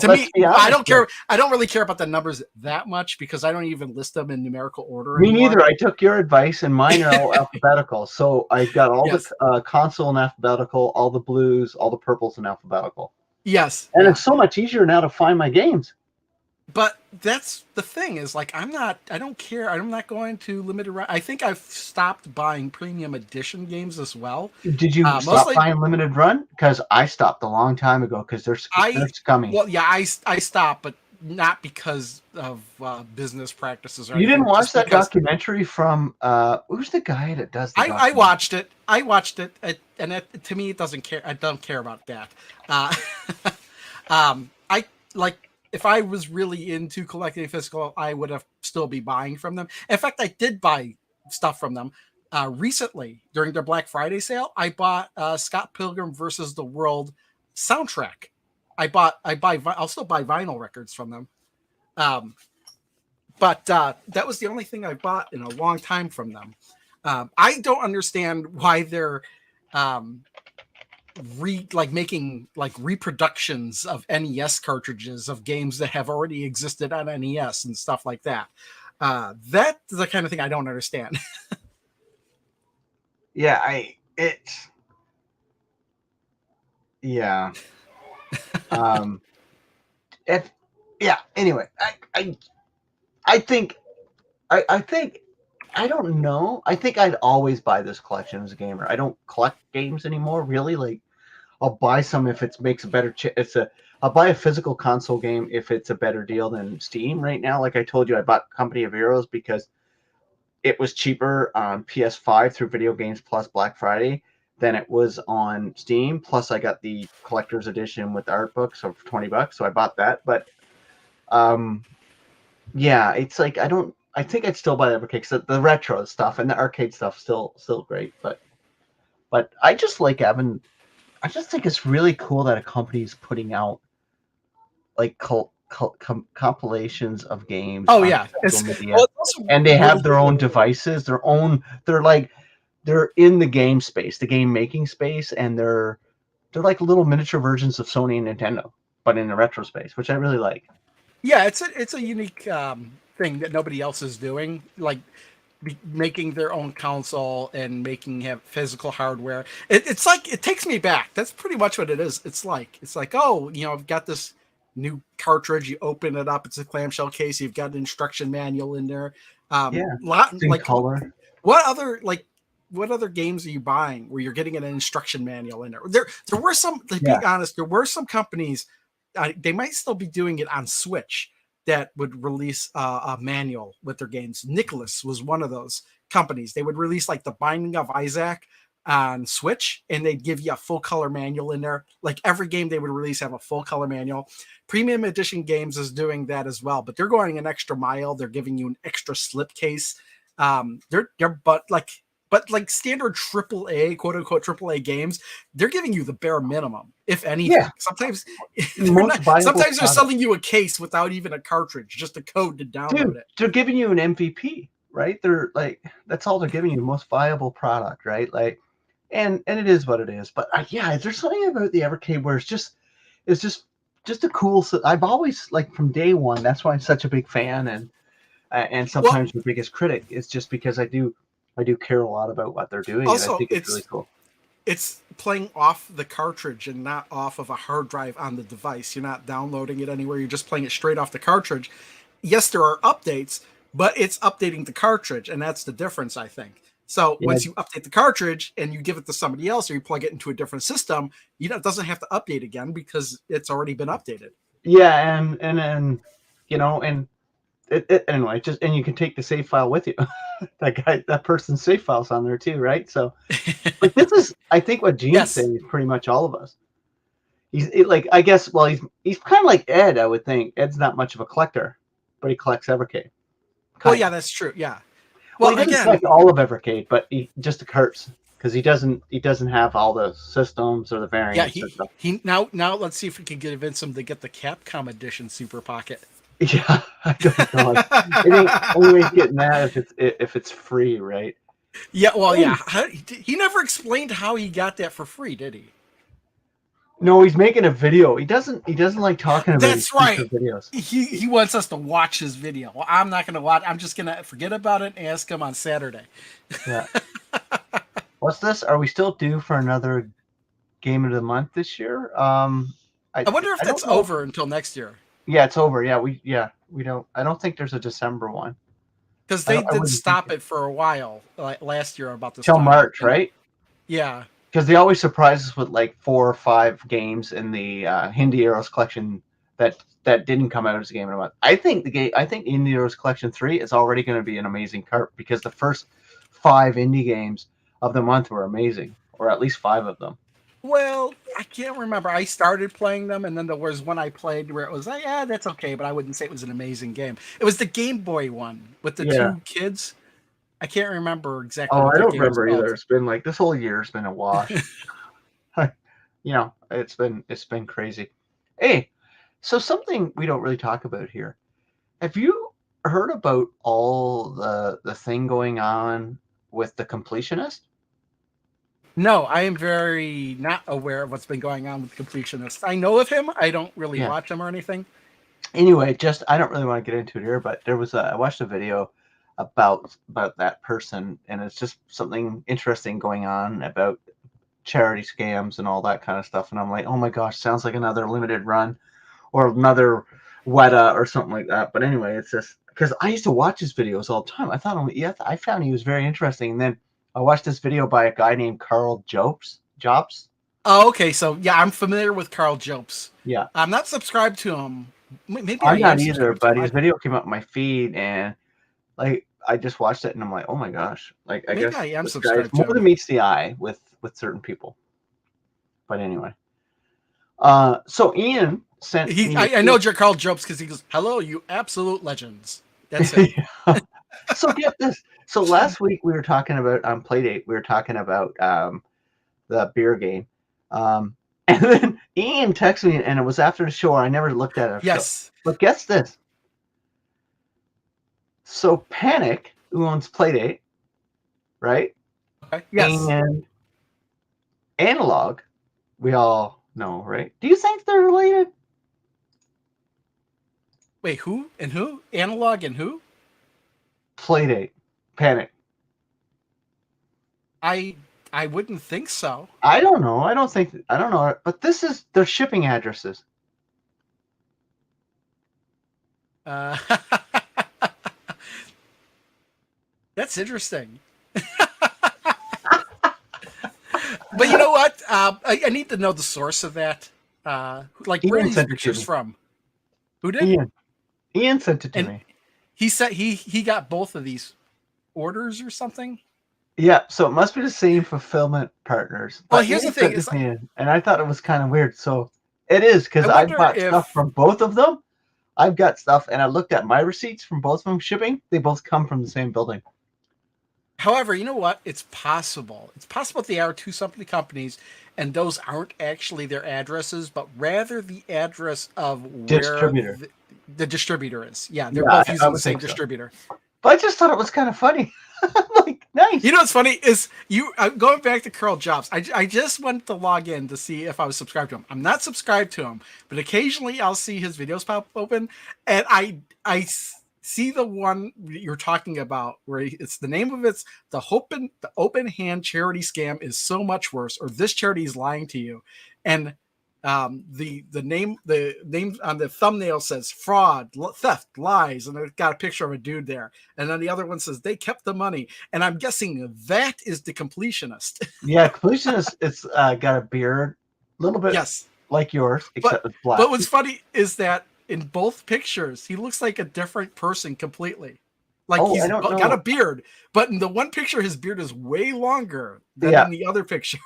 To Let's me, be I honest don't care. I don't really care about the numbers that much because I don't even list them in numerical order Me anymore. neither. I took your advice, and mine are all alphabetical. So I've got all Yes, the console in alphabetical, all the blues, all the purples in alphabetical. yes, And yeah. it's so much easier now to find my games. But that's the thing is like I don't care. I'm not going to limited run. I think I've stopped buying premium edition games as well. Did you stop Mostly buying limited run? Because I stopped a long time ago because they're scummy. well, yeah, I stopped, but not because of business practices or You didn't anything. watch Just that because documentary from who's the guy that does the I documentary? watched it. I watched it, and to me, it doesn't care. I don't care about that. Uh, I like if I was really into collecting physical, I would have still be buying from them. In fact, I did buy stuff from them recently during their Black Friday sale. I bought Scott Pilgrim versus the World soundtrack. I'll still buy vinyl records from them. Um, but that was the only thing I bought in a long time from them. I don't understand why they're um, making like reproductions of NES cartridges of games that have already existed on NES and stuff like that. That's the kind of thing I don't understand. Yeah, yeah. Um, if yeah. Anyway, I think I think I don't know. I think I'd always buy this collection as a gamer. I don't collect games anymore, really. Like I'll buy some if it makes a better. I'll buy a physical console game if it's a better deal than Steam right now. Like I told you, I bought Company of Heroes because it was cheaper on PS5 through Video Games Plus Black Friday than it was on Steam. Plus, I got the collector's edition with the art book, so for $20, so I bought that. But yeah, it's like I think I'd still buy Evercade because the retro stuff and the arcade stuff still great. But I just like having. I just think it's really cool that a company is putting out like compilations of games Oh on yeah, social media, well, it's also and they really have their own devices, their own. They're in the game space, the game making space, and they're like little miniature versions of Sony and Nintendo, but in the retro space, which I really like. yeah, it's a unique thing that nobody else is doing. Like making their own console and have physical hardware. It's like it takes me back. That's pretty much what it is. It's like oh, I've got this new cartridge. You open it up. It's a clamshell case. You've got an instruction manual in there. Yeah, Lot it's in like color. what other games are you buying where you're getting an instruction manual in there? There were some. To be Yeah, honest, there were some companies. They might still be doing it on Switch that would release a manual with their games. Nicholas was one of those companies. They would release like the Binding of Isaac on Switch, and they'd give you a full color manual in there. Like every game they would release have a full color manual. Premium Edition Games is doing that as well, but they're going an extra mile. They're giving you an extra slipcase. But like standard AAA, quote unquote AAA games, they're giving you the bare minimum, if anything. yeah. Sometimes Sometimes they're selling you a case without even a cartridge, just a code to download it. they're giving you an MVP, right? They're like that's all they're giving you, most viable product, right? Like, and it is what it is. But yeah, there's something about the Evercade where it's just a cool. I've always like from day one. That's why I'm such a big fan, and Well, sometimes your biggest critic is just because I do care a lot about what they're doing, and I also think it's really cool. it's playing off the cartridge and not off of a hard drive on the device. You're not downloading it anywhere. You're just playing it straight off the cartridge. Yes, there are updates, but it's updating the cartridge, and that's the difference, I think. So Yeah, once you update the cartridge and you give it to somebody else or you plug it into a different system, it doesn't have to update again because it's already been updated. yeah, and then and anyway, just and you can take the save file with you. That person's save file's on there too, right? So, but this is, I think, what Gene's Yes. saying is pretty much all of us. Like, I guess, well, he's kind of like Ed, I would think. Ed's not much of a collector, but he collects Evercade. Well, yeah, that's true. Yeah. Well, Well, he doesn't again, collect all of Evercade, but he just the carts because he doesn't have all the systems or the Yeah, variants or he stuff. he now let's see if we can convince him to get the Capcom edition Super Pocket. Yeah, I don't know. It ain't anyways getting that if it's free, right? Yeah, well, Oh, yeah. He never explained how he got that for free, did he? no, he's making a video. He doesn't like talking about his That's future right. videos. He wants us to watch his video. Well, I'm not going to watch. I'm just going to forget about it and ask him on Saturday. Yeah. What's this? Are we still due for another game of the month this year? I I wonder if I that's don't know. over until next year Yeah, it's over. We don't. I don't think there's a December one. because I they don't. I did wouldn't think stop it for a while, like last year about this till time. March, And right? yeah, Because they always surprise us with like 4 or 5 games in the Hindi Heroes collection that didn't come out as a game of the month. I think the game. I think Indie Heroes Collection 3 is already going to be an amazing cart because the first 5 indie games of the month were amazing, or at least 5 of them. well, I can't remember. I started playing them, and then there was one I played where it was like, yeah, that's okay, but I wouldn't say it was an amazing game. It was the Game Boy one with the Yeah. two kids. I can't remember exactly Oh, what I that don't game was remember called. either. It's been like this whole year's been a wash. It's been crazy. Hey, so something we don't really talk about here. Have you heard about all the thing going on with the completionist? No, I am very not aware of what's been going on with Completionist. I know of him. I don't really Yeah. watch him or anything. Anyway, just I don't really want to get into it here, but I watched a video about that person, and it's just something interesting going on about charity scams and all that kind of stuff. And I'm like, oh my gosh, sounds like another limited run or another Weta or something like that. But anyway, it's just because I used to watch his videos all the time. I found he was very interesting. And then I watched this video by a guy named Carl Jobs. Oh, okay. So yeah, I'm familiar with Carl Jopes. Yeah, I'm not subscribed to him. Maybe I I'm am not either, subscribed to but him. his video came up in my feed, and like I just watched it, and I'm like, oh my gosh, like I Maybe guess I am this guy's subscribed more to than him. meets the eye with certain people. But anyway, so Ian sent me a I know you're Carl Jopes because he goes, "Hello, you absolute legends." That's him. So get this. So last week we were talking about on Playdate. We were talking about the beer game, and then Ian texted me, and it was after the show. I never looked at it. Yes. But guess this. So Panic, who owns Playdate, right? Okay. Yes. And Analog, we all know, right? Do you think they're related? Wait, who and who? Analog and who? Playdate, Panic. I I wouldn't think so. I don't know. I don't know. But this is their shipping addresses. Uh, that's interesting. But you know what? I need to know the source of that. Like where are Ian these sent it to pictures me. from? Who did? Ian sent it to And me. he said he got both of these orders or something. Yeah, so it must be the same fulfillment partners. Well, But here's the Ian thing: sent it is to me, and I thought it was kind of weird. So it is I because I wonder bought stuff if, from both of them. I've got stuff, and I looked at my receipts from both of them shipping. They both come from the same building. however, you know what? It's possible. It's possible they are two separate companies, and those aren't actually their addresses, but rather the address of where Distributor. the distributor is. Yeah, they're Yeah, both I using the would same think so. distributor. But I just thought it was kind of funny. Like, nice. You know what's funny is I'm going back to Carl Jobs. I just went to log in to see if I was subscribed to him. I'm not subscribed to him, but occasionally I'll see his videos pop open, and see the one you're talking about where it's the name of it's the open hand charity scam is so much worse, or this charity is lying to you, and the name on the thumbnail says fraud, theft, lies, and it's got a picture of a dude there, and then the other one says they kept the money, and I'm guessing that is the completionist. Yeah, completionist. It's got a beard, a little bit Yes, like yours, except it's black. but what's funny is that in both pictures he looks like a different person completely. Like Oh, I he's don't got a know. beard, but in the one picture his beard is way longer than Yeah, in the other picture.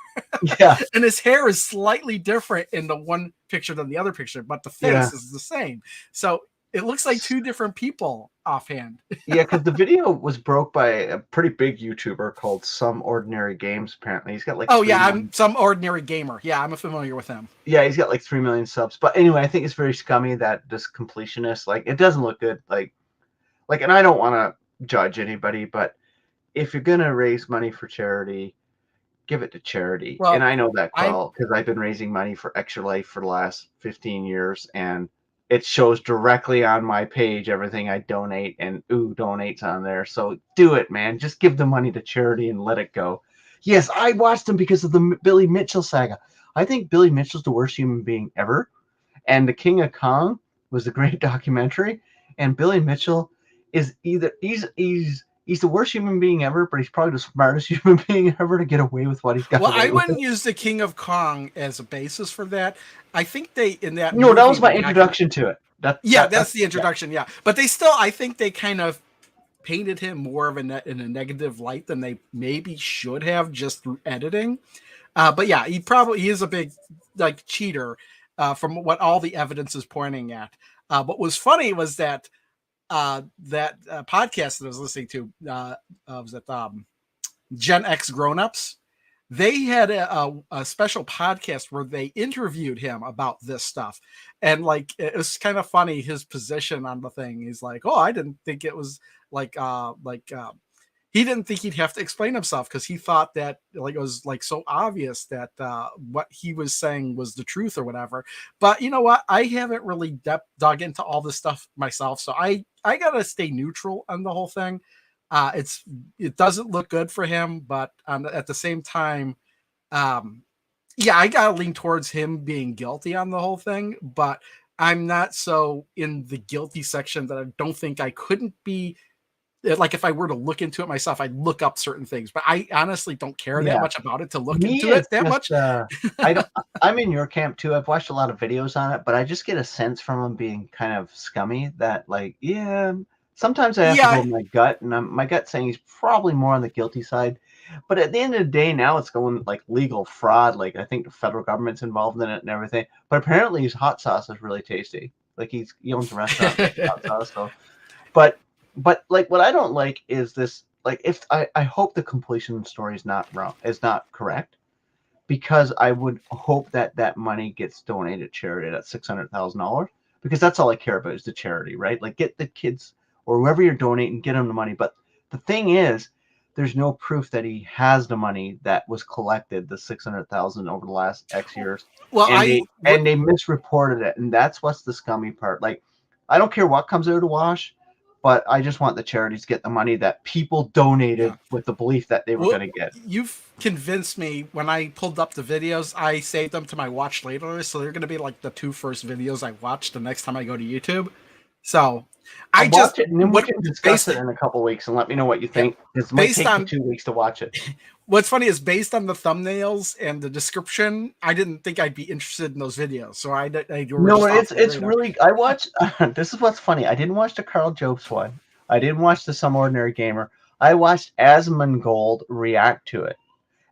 yeah, And his hair is slightly different in the one picture than the other picture, but the yeah. face is the same. So It looks like two different people offhand. Yeah, because the video was broke by a pretty big YouTuber called Some Ordinary Games. Apparently, he's got like Oh 3 yeah, I'm million. some ordinary gamer. Yeah, I'm familiar with him. Yeah, he's got like 3 million subs. But anyway, I think it's very scummy that this completionist, like, it doesn't look good. Like, and I don't want to judge anybody, but if you're gonna raise money for charity, give it to charity. And Well, I know that, I'm Quell, because I've been raising money for Extra Life for the last 15 years, and it shows directly on my page everything I donate, and donates on there. So do it, man. Just give the money to charity and let it go. Yes, I watched him because of the Billy Mitchell saga. I think Billy Mitchell's the worst human being ever, and The King of Kong was a great documentary. And Billy Mitchell is either he's the worst human being ever, but he's probably the smartest human being ever to get away with what he's got well, away I with. wouldn't use the King of Kong as a basis for that. I think they in that No, that movie, was my the introduction to it. that's the introduction. Yeah, but they still, I think they kind of painted him more of in a negative light than they maybe should have just through editing. But yeah, he is a big like cheater from what all the evidence is pointing at. What was funny was that podcast that I was listening to was that Gen X Grown Ups. They had a special podcast where they interviewed him about this stuff, and like it was kind of funny his position on the thing. He's like, "Oh, I didn't think it was he didn't think he'd have to explain himself because he thought that like it was like so obvious that what he was saying was the truth or whatever." But you know what? I haven't really dug into all this stuff myself, so I gotta stay neutral on the whole thing. It doesn't look good for him, but at the same time, yeah, I gotta lean towards him being guilty on the whole thing. But I'm not so in the guilty section that I don't think I couldn't be. Like if I were to look into it myself, I'd look up certain things, but I honestly don't care that Yeah. much about it to look Me, into it it's that just, much. I don't. I'm in your camp too. I've watched a lot of videos on it, but I just get a sense from him being kind of scummy that, like, yeah. Sometimes I have to go Yeah, with my gut, and my gut saying he's probably more on the guilty side. But at the end of the day, now it's going like legal fraud. Like I think the federal government's involved in it and everything. But apparently his hot sauce is really tasty. Like he owns a restaurant makes hot sauce. So, but like what I don't like is this. Like if I hope the completion story is not wrong, is not correct, because I would hope that that money gets donated to charity. That's $600,000, because that's all I care about is the charity, right? Like get the kids or whoever you're donating, get them the money. But the thing is, there's no proof that he has the money that was collected, the 600,000 over the last X years, well, and they misreported it, and that's what's the scummy part. Like, I don't care what comes out of the wash, but I just want the charities to get the money that people donated with the belief that they were going to get. You've convinced me. When I pulled up the videos, I saved them to my watch later list, so they're going to be like the two first videos I watch the next time I go to YouTube. So I just watch it, and then we can discuss it in a couple weeks and let me know what you think. It might take you 2 weeks to watch it. What's funny is based on the thumbnails and the description, I didn't think I'd be interested in those videos. So it's really. I watched. This is what's funny. I didn't watch the Carl Jobs one. I didn't watch the Some Ordinary Gamer. I watched Asmongold react to it.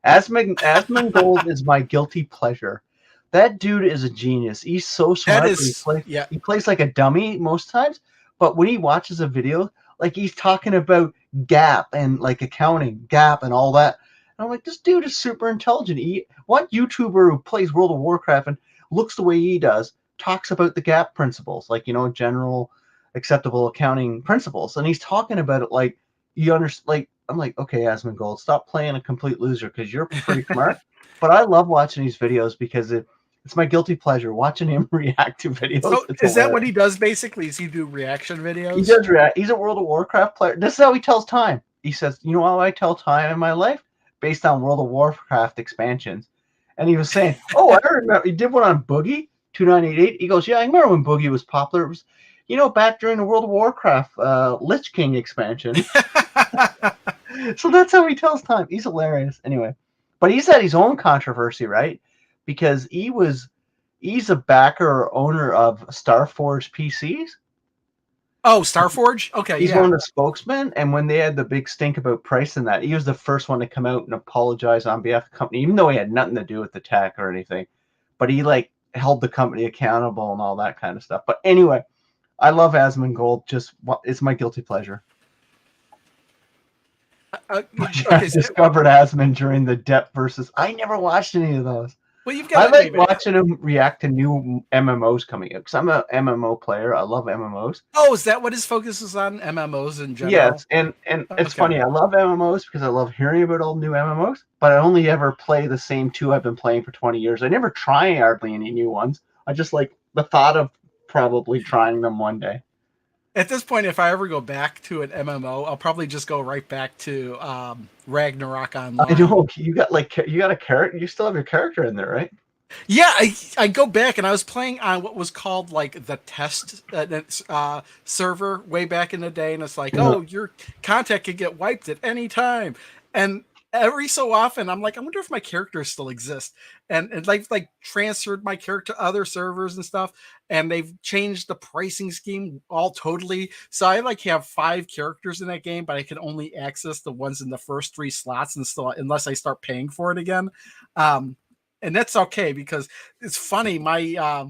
Asmongold is my guilty pleasure. That dude is a genius. He's so smart. He plays like a dummy most times, but when he watches a video, like he's talking about GAAP and like accounting, GAAP and all that. And I'm like, this dude is super intelligent. What YouTuber who plays World of Warcraft and looks the way he does talks about the GAAP principles, like, general acceptable accounting principles. And he's talking about it like you understand. Like, I'm like, okay, Asmongold, stop playing a complete loser because you're pretty smart. But I love watching these videos because it's my guilty pleasure watching him react to videos. So is that what he does basically? Is he do reaction videos? He does react. He's a World of Warcraft player. This is how he tells time. He says, you know how I tell time in my life? Based on World of Warcraft expansions. And he was saying, oh, I remember. He did one on Boogie 2988. He goes, yeah, I remember when Boogie was popular. It was, back during the World of Warcraft Lich King expansion. So that's how he tells time. He's hilarious. Anyway, but he's had his own controversy, right? Because he's a backer or owner of Starforge PCs. Oh, Starforge? Okay, he's one of the spokesmen, and when they had the big stink about price and that, he was the first one to come out and apologize on behalf of the company, even though he had nothing to do with the tech or anything. But he held the company accountable and all that kind of stuff. But anyway, I love Asmongold. It's my guilty pleasure. I Okay, discovered Asmon during the Depp versus. I never watched any of those. well, you've I got like wait a minute. watching them react to new MMOs coming out because I'm a MMO player. I love MMOs. Oh, is that what his focus is on? MMOs in general? Yes, and it's Okay. funny. I love MMOs because I love hearing about all new MMOs, but I only ever play the same two I've been playing for 20 years. I never try hardly any new ones. I just like the thought of probably trying them one day. At this point, if I ever go back to an MMO, I'll probably just go right back to Ragnarok I Online. know you got a character. You still have your character in there, right? Yeah, I go back and I was playing on what was called like the test server way back in the day, and it's like, Yeah. oh, your contact could get wiped at any time, and every so often I'm like, I wonder if my characters still exist, and like transferred my character to other servers and stuff, and they've changed the pricing scheme all totally. So I like have 5 characters in that game, but I can only access the ones in the first 3 slots, and still unless I start paying for it again. Um, and that's okay because it's funny. I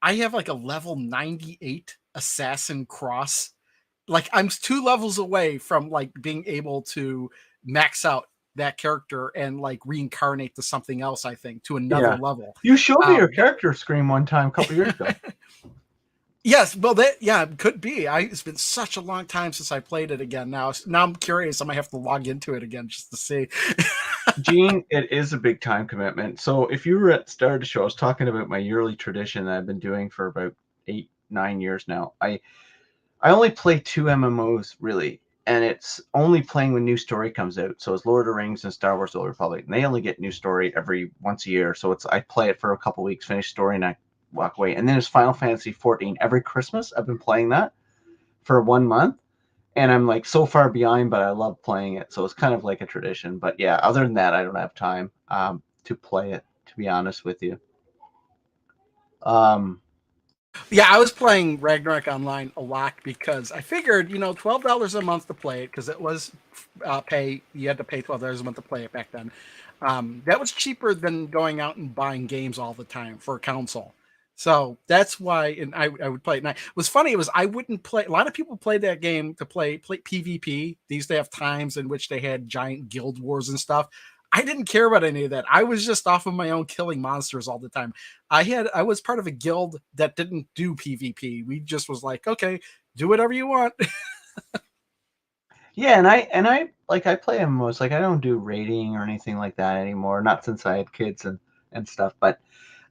have like a level 98 assassin cross. Like I'm 2 levels away from like being able to max out that character and like reincarnate to something else. I think to another Yeah. level. You showed me your Um, character screen one time a couple years ago. yes, well, that yeah, it could be. It's been such a long time since I played it again. Now I'm curious. I might have to log into it again just to see. Gene, it is a big time commitment. So if you were at the start of the show, I was talking about my yearly tradition that I've been doing for about 8, 9 years now. I only play 2 MMOs really, and it's only playing when new story comes out. So it's Lord of the Rings and Star Wars: The Old Republic, and they only get new story every once a year. So I play it for a couple weeks, finish story, and I walk away. And then there's Final Fantasy 14 every Christmas. I've been playing that for 1 month, and I'm like so far behind, but I love playing it. So it's kind of like a tradition. But yeah, other than that, I don't have time to play it. To be honest with you. Um, Yeah, I was playing Ragnarok Online a lot because I figured, $12 a month to play it because it was pay. You had to pay $12 a month to play it back then. That was cheaper than going out and buying games all the time for a console. So that's why, and I would play it. And it was funny. It was I wouldn't play. A lot of people played that game to play PvP. They used to have times in which they had giant guild wars and stuff. I didn't care about any of that. I was just off of my own killing monsters all the time. I was part of a guild that didn't do PvP. We just was like, okay, do whatever you want. yeah, and I play MMOs. Like I don't do raiding or anything like that anymore. Not since I had kids and stuff. But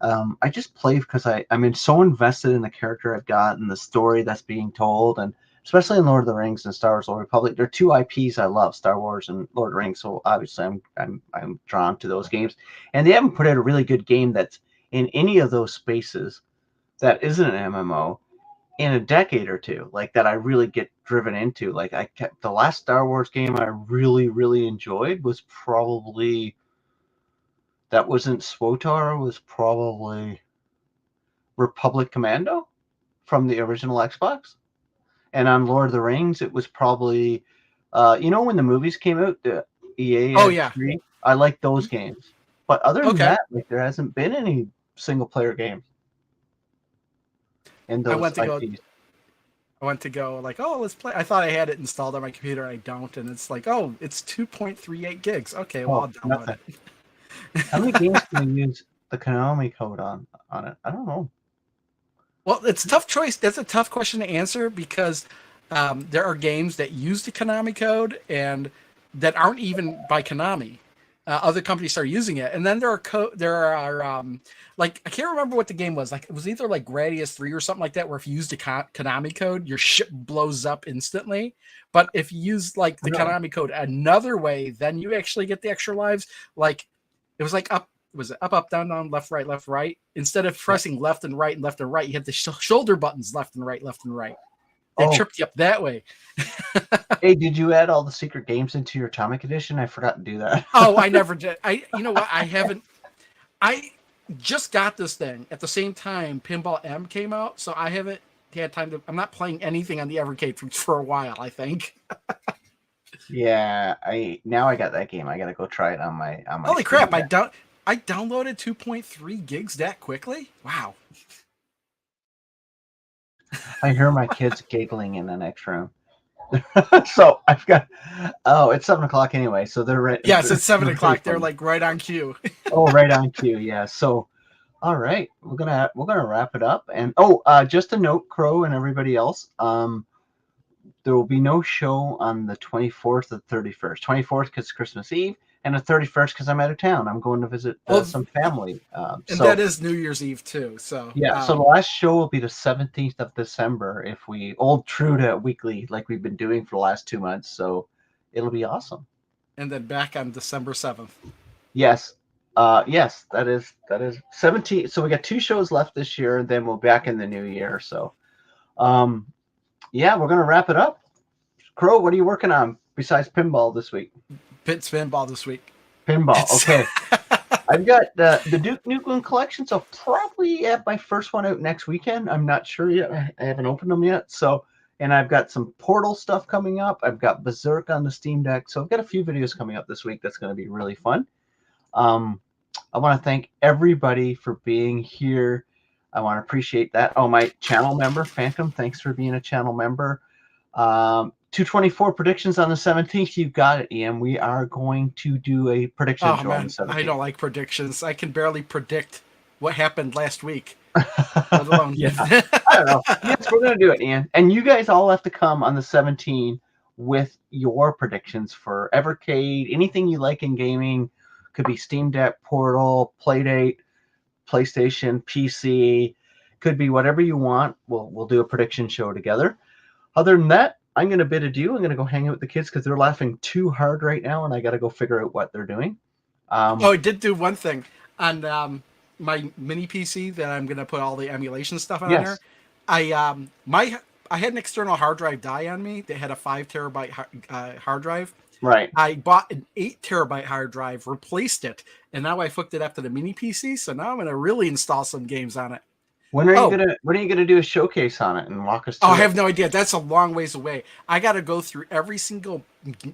I just play because I'm so invested in the character I've got and the story that's being told, and especially in Lord of the Rings and Star Wars: Old Republic. They're 2 IPs I love, Star Wars and Lord of the Rings. So obviously I'm drawn to those games, and they haven't put out a really good game that's in any of those spaces that isn't an MMO in a decade or two, like that I really get driven into. Like I kept the last Star Wars game I really enjoyed was probably that wasn't SWOTAR, was probably Republic Commando from the original Xbox. And on Lord of the Rings, it was probably when the movies came out, the EA Oh had yeah. 3. I like those games. But other than Okay. that, like there hasn't been any single player games in I those went to go IPs. I went to go like, oh, let's play. I thought I had it installed on my computer. I don't, and it's like, oh, it's 2.38 gigs. Okay, well, Oh, I'll download nothing. it. How many games can you use the Konami code on it? I don't know. Well, it's a tough choice. That's a tough question to answer because there are games that use the Konami code and that aren't even by Konami. Other companies start using it, and then there are like I can't remember what the game was. Like it was either like Gradius 3 or something like that, where if you use the Konami code, your ship blows up instantly. But if you use like the Really? Konami code another way, then you actually get the extra lives. Like it was like up was it up, down, down, left, right? Instead of Yeah. pressing left and right and left and right, you hit the shoulder buttons left and right, left and right. They Oh, tripped you up that way. hey, did you add all the secret games into your Atomic Edition? I forgot to do that. Oh, I never did. You know what? I haven't. I just got this thing at the same time Pinball M came out, so I haven't had time to. I'm not playing anything on the Evercade for a while. I think. Yeah, I got that game. I gotta go try it on my Holy Steam crap! Deck. I downloaded 2.3 gigs that quickly. Wow. I hear my kids giggling in the next room. So I've got. Oh, it's 7 o'clock anyway, so they're right. Yes, it's seven They're very o'clock. They're funny. like right on cue. Oh, right on cue. Yeah. So, all right, we're gonna wrap it up. And just a note, Crow and everybody else. There will be no show on the 24th or 31st. 24th because it's Christmas Eve, and the 31st because I'm out of town. I'm going to visit Well, some family. and that is New Year's Eve too. So Yeah, so the last show will be the 17th of December if we hold true to weekly like we've been doing for the last 2 months. So it'll be awesome. and then back on December 7th. Yes. Yes, that is 17. So we got 2 shows left this year, and then we'll be back in the new year. So yeah, we're gonna wrap it up. Crow, what are you working on besides pinball this week? Pit Spinball this week. Pinball, okay. I've got the Duke Nukem collection, so probably have my first one out next weekend. I'm not sure yet. I haven't opened them yet. So, and I've got some Portal stuff coming up. I've got Berserk on the Steam Deck. So I've got a few videos coming up this week that's going to be really fun. I want to thank everybody for being here. I want to appreciate that. Oh, my channel member, Phantom, thanks for being a channel member. 224 predictions on the 17th. You got it, Ian. We are going to do a prediction show on the 17th. I don't like predictions. I can barely predict what happened last week. Let alone. Yeah. I don't know. Yes, we're going to do it, Ian. And you guys all have to come on the 17th with your predictions for Evercade, anything you like in gaming. Could be Steam Deck, Portal, Playdate, PlayStation, PC. Could be whatever you want. We'll do a prediction show together. Other than that, I'm going to bid adieu. I'm going to go hang out with the kids because they're laughing too hard right now, and I got to go figure out what they're doing. I did do one thing on my mini PC that I'm going to put all the emulation stuff on there. I had an external hard drive die on me that had a 5 terabyte hard drive. Right. I bought an 8 terabyte hard drive, replaced it, and now I hooked it up to the mini PC. So now I'm going to really install some games on it. When are you gonna do a showcase on it and walk us through? I have no idea. That's a long ways away. I got to go through every single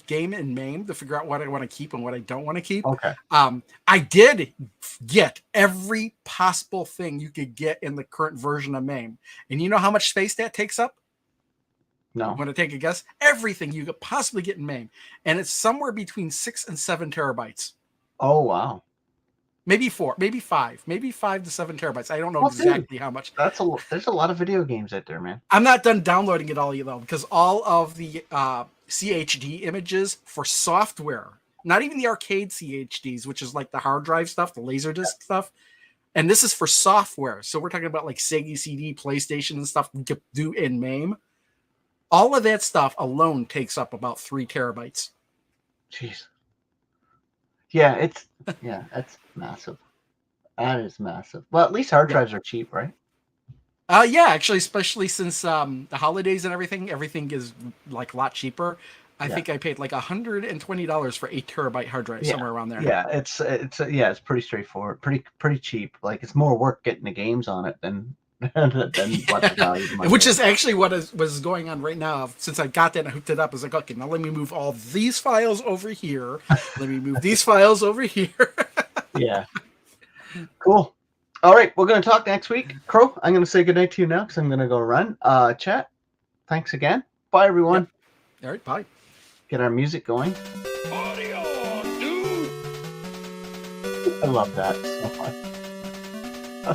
game in MAME to figure out what I want to keep and what I don't want to keep. Okay. I did get every possible thing you could get in the current version of MAME, and you know how much space that takes up? No. Want to take a guess? Everything you could possibly get in MAME, and it's somewhere between 6 and 7 terabytes. Oh wow. Maybe 4, maybe 5, maybe 5 to 7 terabytes. I don't know exactly how much. There's a lot of video games out there, man. I'm not done downloading it all though, because all of the CHD images for software, not even the arcade CHDs, which is like the hard drive stuff, the Laserdisc stuff, and this is for software. So we're talking about like Sega CD, PlayStation, and stuff we could do in MAME. All of that stuff alone takes up about 3 terabytes. Jeez. Yeah, that's massive. That is massive. Well, at least hard drives are cheap, right? Yeah, actually, especially since the holidays and everything is like a lot cheaper. I think I paid like $120 for 8 terabyte hard drive, somewhere around there. Yeah, it's pretty straightforward, pretty cheap. Like it's more work getting the games on it than what the value of money Which is actually what was going on right now. Since I got that and I hooked it up, I was like, okay, now let me move all these files over here. Let me move these files over here. Yeah. Cool. All right, we're going to talk next week. Crow, I'm going to say goodnight to you now because I'm going to go run. Chat, thanks again. Bye, everyone. Yep. All right, bye. Get our music going. Audio, dude. I love that. So much.